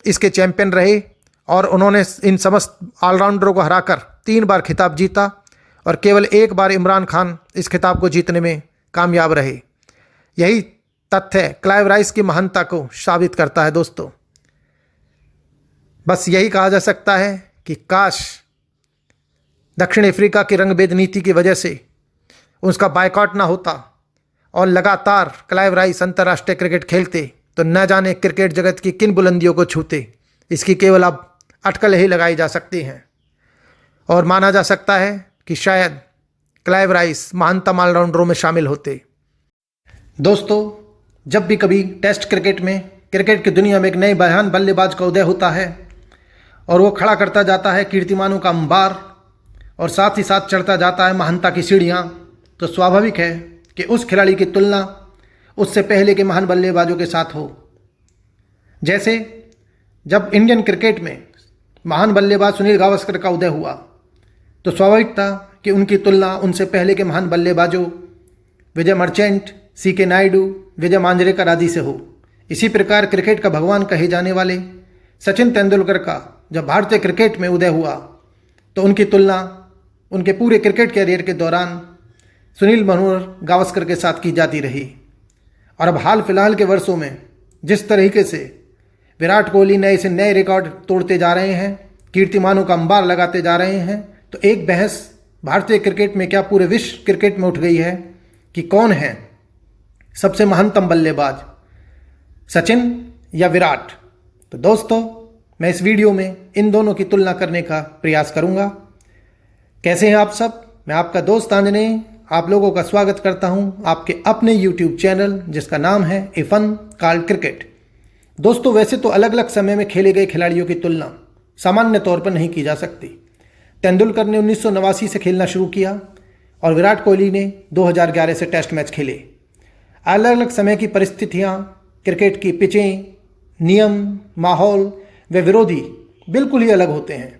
इसके चैंपियन रहे और उन्होंने इन समस्त ऑलराउंडरों को हराकर 3 बार खिताब जीता और केवल 1 बार इमरान खान इस खिताब को जीतने में कामयाब रहे। यही तथ्य क्लाइव राइस की महानता को साबित करता है दोस्तों। बस यही कहा जा सकता है कि काश दक्षिण अफ्रीका की रंगभेद नीति की वजह से उसका बायकॉट ना होता और लगातार क्लाइव राइस अंतर्राष्ट्रीय क्रिकेट खेलते तो न जाने क्रिकेट जगत की किन बुलंदियों को छूते। इसकी केवल अब अटकल ही लगाई जा सकती हैं और माना जा सकता है कि शायद क्लाइव राइस महानतम ऑलराउंडरों में शामिल होते। दोस्तों, जब भी कभी टेस्ट क्रिकेट में क्रिकेट की दुनिया में एक नए महान बल्लेबाज का उदय होता है और वो खड़ा करता जाता है कीर्तिमानों का अंबार और साथ ही साथ चढ़ता जाता है महानता की सीढ़ियाँ, तो स्वाभाविक है कि उस खिलाड़ी की तुलना उससे पहले के महान बल्लेबाजों के साथ हो। जैसे जब इंडियन क्रिकेट में महान बल्लेबाज सुनील गावस्कर का उदय हुआ तो स्वाभाविक था कि उनकी तुलना उनसे पहले के महान बल्लेबाजों विजय मर्चेंट, CK नायडू, विजय मांजरेकर आदि से हो। इसी प्रकार क्रिकेट का भगवान कहे जाने वाले सचिन तेंदुलकर का जब भारतीय क्रिकेट में उदय हुआ तो उनकी तुलना उनके पूरे क्रिकेट कैरियर के दौरान सुनील मनोहर गावस्कर के साथ की जाती रही। और अब हाल फिलहाल के वर्षों में जिस तरीके से विराट कोहली नए से नए रिकॉर्ड तोड़ते जा रहे हैं, कीर्तिमानों का अंबार लगाते जा रहे हैं, तो एक बहस भारतीय क्रिकेट में क्या पूरे विश्व क्रिकेट में उठ गई है कि कौन है सबसे महानतम बल्लेबाज, सचिन या विराट। तो दोस्तों, मैं इस वीडियो में इन दोनों की तुलना करने का प्रयास करूंगा। कैसे हैं आप सब? मैं आपका दोस्त आंजनेय आप लोगों का स्वागत करता हूं आपके अपने YouTube चैनल जिसका नाम है ए फन कॉल्ड क्रिकेट। दोस्तों, वैसे तो अलग अलग समय में खेले गए खिलाड़ियों की तुलना सामान्य तौर पर नहीं की जा सकती। तेंदुलकर ने 1989 से खेलना शुरू किया और विराट कोहली ने 2011 से टेस्ट मैच खेले। अलग अलग समय की परिस्थितियाँ, क्रिकेट की पिचें, नियम, माहौल व विरोधी बिल्कुल ही अलग होते हैं।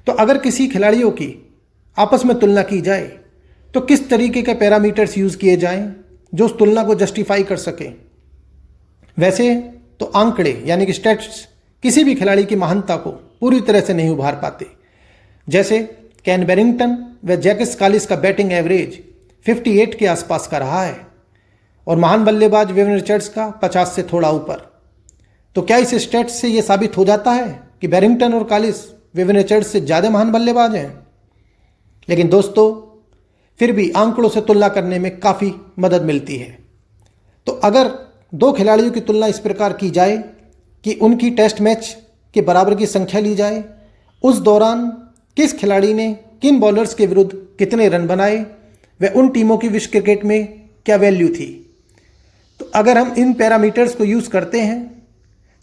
तो अगर किसी खिलाड़ियों की आपस में तुलना की जाए तो किस तरीके के पैरामीटर्स यूज़ किए जाएं जो उस तुलना को जस्टिफाई कर सकें। वैसे तो आंकड़े यानी कि स्टैट्स किसी भी खिलाड़ी की महानता को पूरी तरह से नहीं उभार पाते। जैसे केन बैरिंगटन व जैकिस कालिस का बैटिंग एवरेज 58 के आसपास का रहा है और महान बल्लेबाज विवियन रिचर्ड्स का 50 से थोड़ा ऊपर। तो क्या इस स्टैट्स से ये साबित हो जाता है कि बैरिंगटन और कालिस विवियन रिचर्ड्स से ज़्यादा महान बल्लेबाज हैं? लेकिन दोस्तों, फिर भी आंकड़ों से तुलना करने में काफ़ी मदद मिलती है। तो अगर 2 खिलाड़ियों की तुलना इस प्रकार की जाए कि उनकी टेस्ट मैच के बराबर की संख्या ली जाए, उस दौरान किस खिलाड़ी ने किन बॉलर्स के विरुद्ध कितने रन बनाए व उन टीमों की विश्व क्रिकेट में क्या वैल्यू थी, तो अगर हम इन पैरामीटर्स को यूज़ करते हैं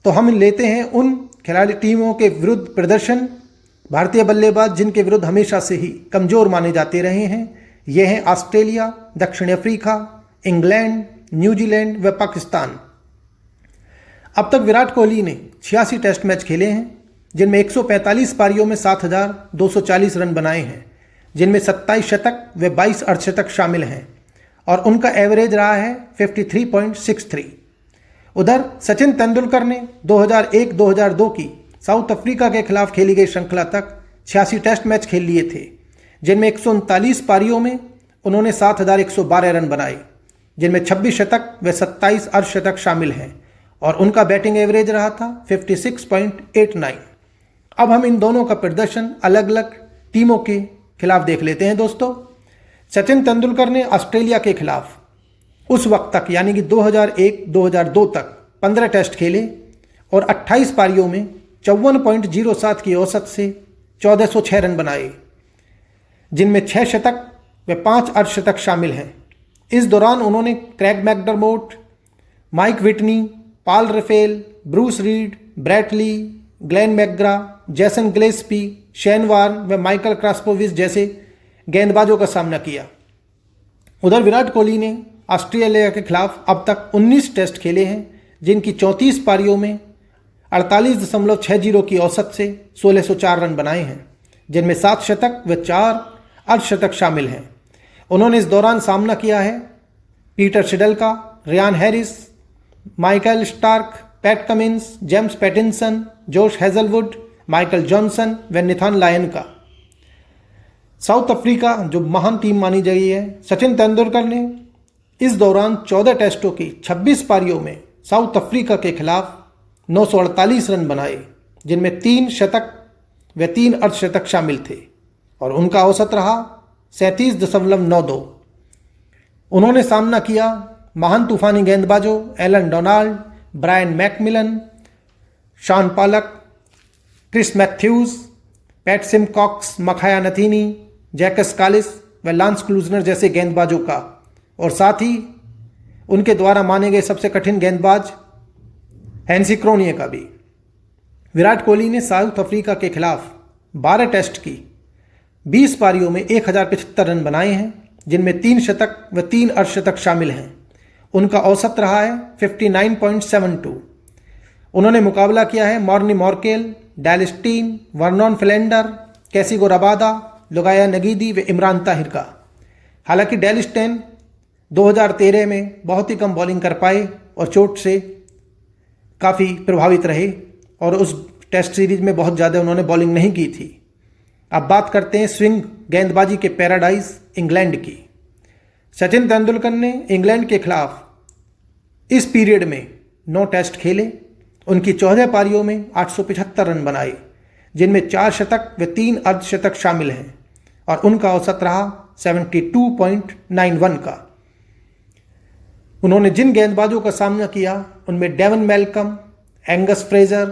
तो हम लेते हैं उन खिलाड़ी टीमों के विरुद्ध प्रदर्शन, भारतीय बल्लेबाज जिनके विरुद्ध हमेशा से ही कमज़ोर माने जाते रहे हैं। ये हैं ऑस्ट्रेलिया, दक्षिण अफ्रीका, इंग्लैंड, न्यूजीलैंड व पाकिस्तान। अब तक विराट कोहली ने 86 टेस्ट मैच खेले हैं जिनमें 145 पारियों में 7,240 रन बनाए हैं, जिनमें 27 शतक व 22 अर्धशतक शामिल हैं और उनका एवरेज रहा है 53.63। उधर सचिन तेंदुलकर ने 2001-2002 की साउथ अफ्रीका के खिलाफ खेली गई श्रृंखला तक 86 टेस्ट मैच खेल लिए थे, जिनमें 139 पारियों में उन्होंने 7,112 रन बनाए, जिनमें 26 शतक व 27 अर्धशतक शामिल हैं और उनका बैटिंग एवरेज रहा था 56.89। अब हम इन दोनों का प्रदर्शन अलग अलग टीमों के खिलाफ देख लेते हैं। दोस्तों, सचिन तेंदुलकर ने ऑस्ट्रेलिया के खिलाफ उस वक्त तक यानी कि 2001-2002 तक 15 टेस्ट खेले और 28 पारियों में 54.07 की औसत से 1406 रन बनाए, जिनमें 6 शतक व 5 अर्धशतक शामिल हैं। इस दौरान उन्होंने Craig McDermott, Mike Whitney, Paul Reiffel, Bruce Reid, Brett Lee, Glenn McGrath, Jason Gillespie, Shane Warne व माइकल क्रास्पोविच जैसे गेंदबाजों का सामना किया। उधर विराट कोहली ने ऑस्ट्रेलिया के खिलाफ अब तक 19 टेस्ट खेले हैं, जिनकी 34 पारियों में 48.60 की औसत से 1604 रन बनाए हैं, जिनमें 7 शतक व 4 अर्धशतक शामिल हैं। उन्होंने इस दौरान सामना किया है पीटर शिडल का, Ryan Harris, Michael Starc, Pat Cummins, James Pattinson, Josh Hazlewood, Michael Johnson व निथान लायन का। साउथ अफ्रीका जो महान टीम मानी गई है, सचिन तेंदुलकर ने इस दौरान 14 टेस्टों की 26 पारियों में साउथ अफ्रीका के खिलाफ 948 रन बनाए, जिनमें 3 शतक व 3 अर्धशतक शामिल थे और उनका औसत रहा 37.92। उन्होंने सामना किया महान तूफानी गेंदबाजों Allan Donald, Brian McMillan, Shaun Pollock, Chris Matthews, Pat Symcox, Makhaya Ntini, Jacques Kallis व लांस क्लूजनर जैसे गेंदबाजों का, और साथ ही उनके द्वारा माने गए सबसे कठिन गेंदबाज हैंसी क्रोनिये का भी। विराट कोहली ने साउथ अफ्रीका के खिलाफ 12 टेस्ट की 20 पारियों में 1075 रन बनाए हैं, जिनमें 3 शतक व 3 अर्धशतक शामिल हैं। उनका औसत रहा है 59.72। उन्होंने मुकाबला किया है Morne Morkel, Dale Steyn, Vernon Philander, Kagiso Rabada, लुगाया नगीदी व इमरान ताहिर का। हालांकि डैल स्टेन 2013 में बहुत ही कम बॉलिंग कर पाए और चोट से काफ़ी प्रभावित रहे और उस टेस्ट सीरीज में बहुत ज़्यादा उन्होंने बॉलिंग नहीं की थी। अब बात करते हैं स्विंग गेंदबाजी के पैराडाइज इंग्लैंड की। सचिन तेंदुलकर ने इंग्लैंड के खिलाफ इस पीरियड में 9 टेस्ट खेले। उनकी 14 पारियों में 875 रन बनाए, जिनमें 4 शतक व 3 अर्धशतक शामिल हैं और उनका औसत रहा 72.91 का। उन्होंने जिन गेंदबाजों का सामना किया उनमें Devon Malcolm, Angus Fraser,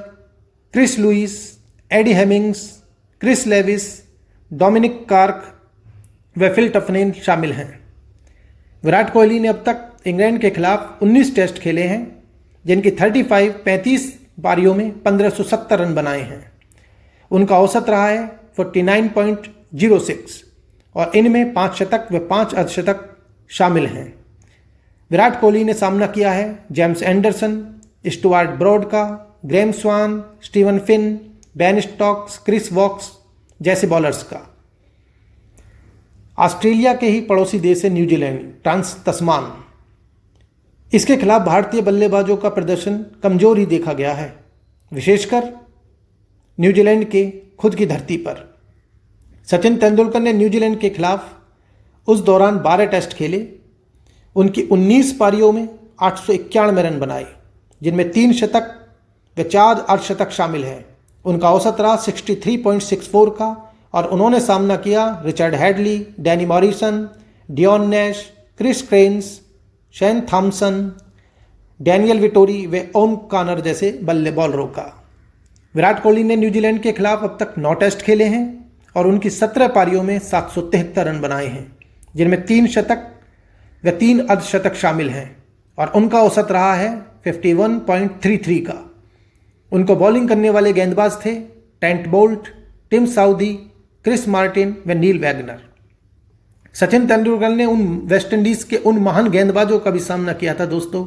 Chris Lewis, Eddie Hemmings, Chris Lewis, Dominic Cork व फिल टफनेन शामिल हैं। विराट कोहली ने अब तक इंग्लैंड के खिलाफ 19 टेस्ट खेले हैं, जिनकी 35 पारियों में 1570 रन बनाए हैं। उनका औसत रहा है 49.06 और इनमें 5 शतक व 5 अर्धशतक शामिल हैं। विराट कोहली ने सामना किया है जेम्स एंडरसन, स्टुअर्ट ब्रॉड का, Graeme Swann, Steven Finn, Ben Stokes, Chris Woakes जैसे बॉलर्स का। ऑस्ट्रेलिया के ही पड़ोसी देश है न्यूजीलैंड, ट्रांस तस्मान। इसके खिलाफ भारतीय बल्लेबाजों का प्रदर्शन कमजोर ही देखा गया है, विशेषकर न्यूजीलैंड के खुद की धरती पर। सचिन तेंदुलकर ने न्यूजीलैंड के खिलाफ उस दौरान 12 टेस्ट खेले। उनकी 19 पारियों में 891 रन बनाए, जिनमें 3 शतक व 4 अर्धशतक शामिल हैं। उनका औसत रहा 63.64 का और उन्होंने सामना किया Richard Hadlee, Danny Morrison, Dion Nash, Chris Cairns, Shane Thomson, Daniel Vettori व ओन कॉनर जैसे बॉलरों का। विराट कोहली ने न्यूजीलैंड के खिलाफ अब तक 9 टेस्ट खेले हैं और उनकी 17 पारियों में 773 रन बनाए हैं, जिनमें 3 शतक व 3 अर्धशतक शामिल हैं और उनका औसत रहा है 51.33 का। उनको बॉलिंग करने वाले गेंदबाज थे Trent Boult, Tim Southee, Chris Martin व नील वैगनर। सचिन तेंदुलकर ने उन वेस्टइंडीज के उन महान गेंदबाजों का भी सामना किया था दोस्तों,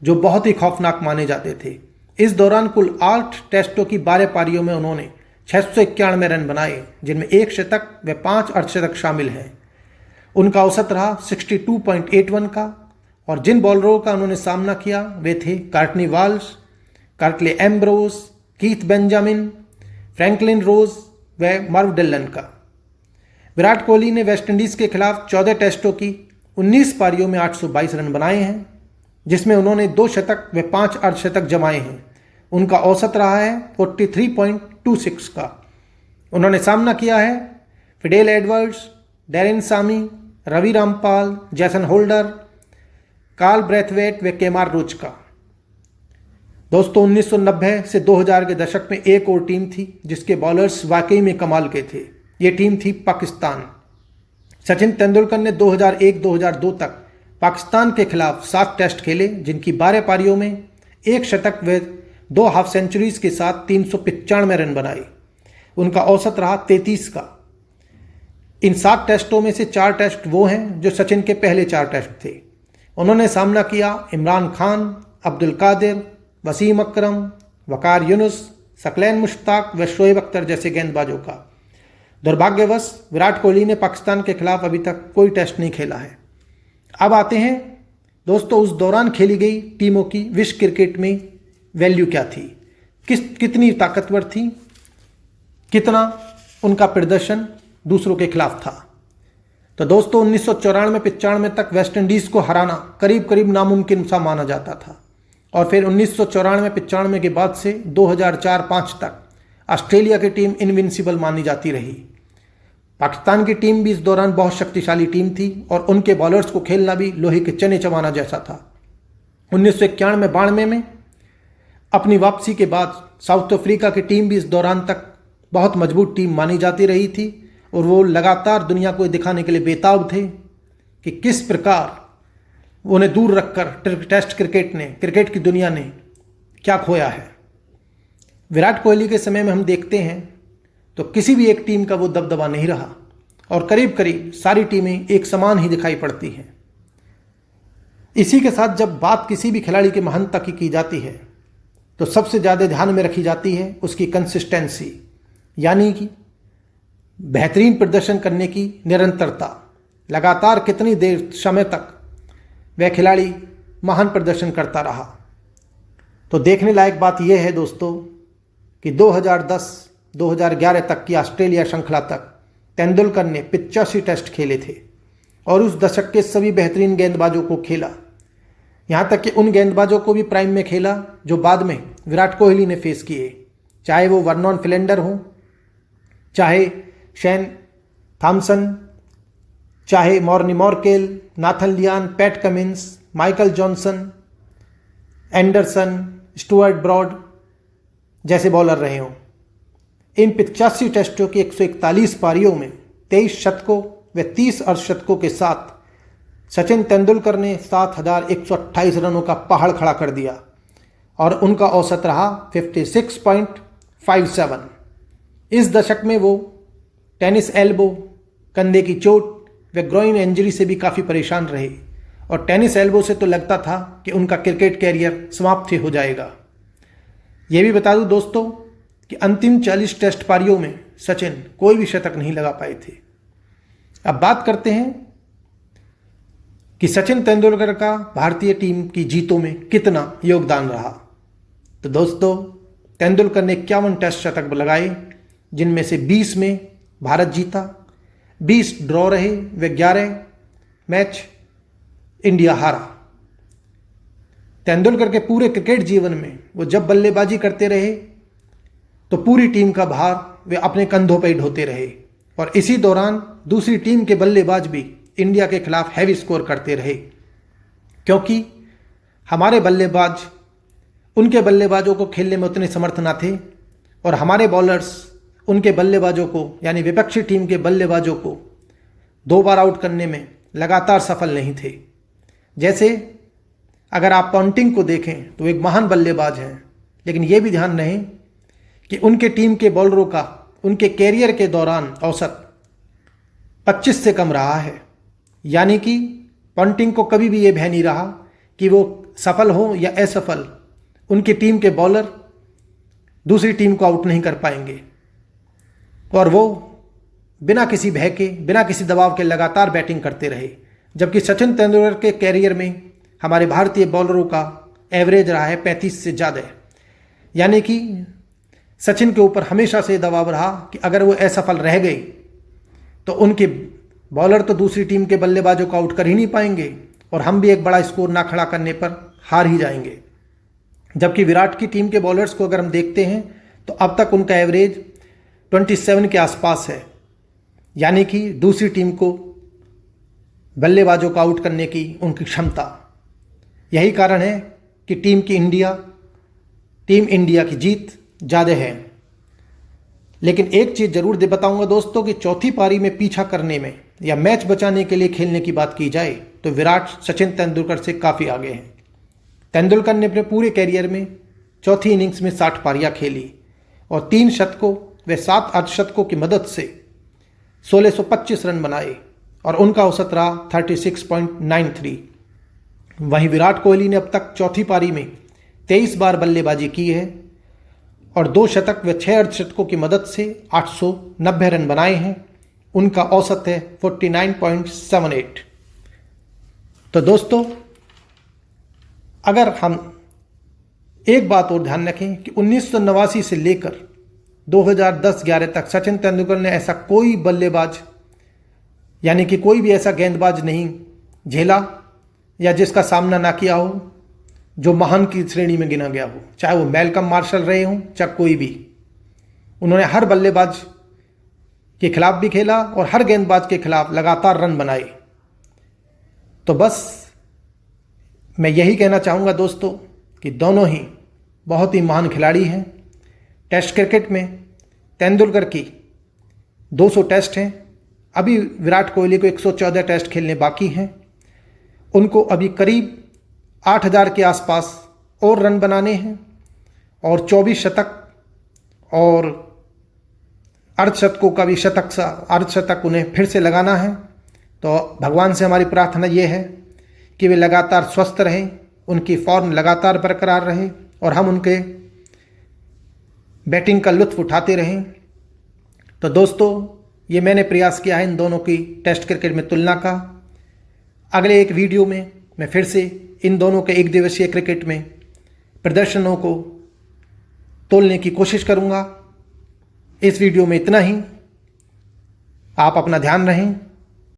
जो बहुत ही खौफनाक माने जाते थे। इस दौरान कुल 8 टेस्टों की 12 पारियों में उन्होंने 691 रन बनाए, जिनमें 1 शतक व 5 अर्धशतक शामिल हैं। उनका औसत रहा 62.81 का और जिन बॉलरों का उन्होंने सामना किया वे थे Courtney Walsh, Curtly Ambrose, Keith Benjamin, Franklyn Rose व मर्व डिलन का। विराट कोहली ने वेस्टइंडीज़ के खिलाफ 14 टेस्टों की 19 पारियों में 822 रन बनाए हैं, जिसमें उन्होंने 2 शतक व 5 अर्धशतक जमाए हैं। उनका औसत रहा है 43.26 का। उन्होंने सामना किया है Fidel Edwards, Darren Sammy, Ravi Rampaul, Jason Holder, Karl Brathwaite व केमार रोच का। दोस्तों 1990 से 2000 के दशक में एक और टीम थी जिसके बॉलर्स वाकई में कमाल के थे। ये टीम थी पाकिस्तान। सचिन तेंदुलकर ने 2001-2002 तक पाकिस्तान के खिलाफ 7 टेस्ट खेले, जिनकी 12 पारियों में 1 शतक व 2 हाफ सेंचुरीज के साथ 395 रन बनाए। उनका औसत रहा 33 का। इन 7 टेस्टों में से 4 टेस्ट वो हैं जो सचिन के पहले 4 टेस्ट थे। उन्होंने सामना किया इमरान खान, अब्दुल कादिर, वसीम अकरम, वकार यूनुस, सकलैन मुश्ताक व शोएब अख्तर जैसे गेंदबाजों का। दुर्भाग्यवश विराट कोहली ने पाकिस्तान के खिलाफ अभी तक कोई टेस्ट नहीं खेला है। अब आते हैं दोस्तों उस दौरान खेली गई टीमों की विश्व क्रिकेट में वैल्यू क्या थी, कितनी ताकतवर थी, कितना उनका प्रदर्शन दूसरों के खिलाफ था। तो दोस्तों 1994-95 तक वेस्ट इंडीज़ को हराना करीब करीब नामुमकिन सा माना जाता था और फिर 1994-95 के बाद से 2004-05 तक ऑस्ट्रेलिया की टीम इनविंसिबल मानी जाती रही। पाकिस्तान की टीम भी इस दौरान बहुत शक्तिशाली टीम थी और उनके बॉलर्स को खेलना भी लोहे के चने चबाना जैसा था। 1991-92 में अपनी वापसी के बाद साउथ अफ्रीका की टीम भी इस दौरान तक बहुत मजबूत टीम मानी जाती रही थी और वो लगातार दुनिया को दिखाने के लिए बेताब थे कि किस प्रकार उन्हें दूर रखकर टेस्ट क्रिकेट की दुनिया ने क्या खोया है। विराट कोहली के समय में हम देखते हैं तो किसी भी एक टीम का वो दबदबा नहीं रहा और करीब करीब सारी टीमें एक समान ही दिखाई पड़ती हैं। इसी के साथ जब बात किसी भी खिलाड़ी के महानता की जाती है तो सबसे ज़्यादा ध्यान में रखी जाती है उसकी कंसिस्टेंसी, यानी कि बेहतरीन प्रदर्शन करने की निरंतरता। लगातार कितनी देर समय तक वह खिलाड़ी महान प्रदर्शन करता रहा। तो देखने लायक बात यह है दोस्तों कि 2010-2011 तक की ऑस्ट्रेलिया श्रृंखला तक तेंदुलकर ने 85 टेस्ट खेले थे और उस दशक के सभी बेहतरीन गेंदबाजों को खेला, यहाँ तक कि उन गेंदबाजों को भी प्राइम में खेला जो बाद में विराट कोहली ने फेस किए, चाहे वो वर्नॉन फिलेंडर हो, चाहे शेन थॉमसन, चाहे Morne Morkel, Nathan Lyon, Pat Cummins, Michael Johnson, Anderson, Stuart Broad जैसे बॉलर रहे हों। इन 85 टेस्टों की 141 पारियों में 23 शतकों व 30 अर्धशतकों के साथ सचिन तेंदुलकर ने 7,128 रनों का पहाड़ खड़ा कर दिया और उनका औसत रहा 56.57। इस दशक में वो टेनिस एल्बो, कंधे की चोट व ग्रोइन इंजरी से भी काफ़ी परेशान रहे और टेनिस एल्बो से तो लगता था कि उनका क्रिकेट कैरियर समाप्त हो जाएगा। ये भी बता दूं दोस्तों कि अंतिम 40 टेस्ट पारियों में सचिन कोई भी शतक नहीं लगा पाए थे। अब बात करते हैं कि सचिन तेंदुलकर का भारतीय टीम की जीतों में कितना योगदान रहा। तो दोस्तों तेंदुलकर ने 51 टेस्ट शतक लगाए, जिनमें से 20 में भारत जीता, 20 ड्रॉ रहे व 11 मैच इंडिया हारा। तेंदुलकर के पूरे क्रिकेट जीवन में वो जब बल्लेबाजी करते रहे तो पूरी टीम का भार वे अपने कंधों पर ही ढोते रहे और इसी दौरान दूसरी टीम के बल्लेबाज भी इंडिया के खिलाफ हैवी स्कोर करते रहे, क्योंकि हमारे बल्लेबाज उनके बल्लेबाजों को खेलने में उतने समर्थ न थे और हमारे बॉलर्स उनके बल्लेबाजों को यानी विपक्षी टीम के बल्लेबाजों को 2 बार आउट करने में लगातार सफल नहीं थे। जैसे अगर आप पॉन्टिंग को देखें तो एक महान बल्लेबाज हैं, लेकिन ये भी ध्यान रहे कि उनके टीम के बॉलरों का उनके कैरियर के दौरान औसत 25 से कम रहा है, यानी कि पॉन्टिंग को कभी भी ये भय नहीं रहा कि वो सफल हो या असफल, उनकी टीम के बॉलर दूसरी टीम को आउट नहीं कर पाएंगे और वो बिना किसी भय के, बिना किसी दबाव के लगातार बैटिंग करते रहे। जबकि सचिन तेंदुलकर के कैरियर में हमारे भारतीय बॉलरों का एवरेज रहा है 35 से ज़्यादा, यानी कि सचिन के ऊपर हमेशा से दबाव रहा कि अगर वो असफल रह गए तो उनके बॉलर तो दूसरी टीम के बल्लेबाजों को आउट कर ही नहीं पाएंगे और हम भी एक बड़ा स्कोर ना खड़ा करने पर हार ही जाएंगे। जबकि विराट की टीम के बॉलर्स को अगर हम देखते हैं तो अब तक उनका एवरेज 27 के आसपास है, यानी कि दूसरी टीम को बल्लेबाजों को आउट करने की उनकी क्षमता। यही कारण है कि टीम इंडिया की जीत ज़्यादा है। लेकिन एक चीज़ ज़रूर बताऊंगा दोस्तों कि चौथी पारी में पीछा करने में या मैच बचाने के लिए खेलने की बात की जाए तो विराट सचिन तेंदुलकर से काफ़ी आगे हैं। तेंदुलकर ने अपने पूरे कैरियर में चौथी इनिंग्स में 60 पारियां खेली और 3 शतकों व 7 अर्धशतकों की मदद से 1625 रन बनाए और उनका औसत रहा 36.93। वहीं विराट कोहली ने अब तक चौथी पारी में 23 बार बल्लेबाजी की है और 2 शतक व 6 अर्धशतकों की मदद से 890 रन बनाए हैं। उनका औसत है 49.78। तो दोस्तों, अगर हम एक बात और ध्यान रखें कि 1989 से लेकर 2010-11 तक सचिन तेंदुलकर ने ऐसा कोई बल्लेबाज यानी कि कोई भी ऐसा गेंदबाज नहीं झेला या जिसका सामना ना किया हो जो महान की श्रेणी में गिना गया हो, चाहे वो मैल्कम मार्शल रहे हों चाहे कोई भी। उन्होंने हर बल्लेबाज के खिलाफ भी खेला और हर गेंदबाज के खिलाफ लगातार रन बनाए। तो बस मैं यही कहना चाहूँगा दोस्तों कि दोनों ही बहुत ही महान खिलाड़ी हैं। टेस्ट क्रिकेट में तेंदुलकर की 200 टेस्ट हैं, अभी विराट कोहली को 114 टेस्ट खेलने बाकी हैं। उनको अभी करीब 8000 के आसपास और रन बनाने हैं और 24 शतक और अर्धशतकों का भी अर्धशतक उन्हें फिर से लगाना है। तो भगवान से हमारी प्रार्थना ये है कि वे लगातार स्वस्थ रहें, उनकी फॉर्म लगातार बरकरार रहे और हम उनके बैटिंग का लुत्फ उठाते रहें। तो दोस्तों, ये मैंने प्रयास किया है इन दोनों की टेस्ट क्रिकेट में तुलना का। अगले एक वीडियो में मैं फिर से इन दोनों के एक दिवसीय क्रिकेट में प्रदर्शनों को तोलने की कोशिश करूंगा। इस वीडियो में इतना ही। आप अपना ध्यान रखें।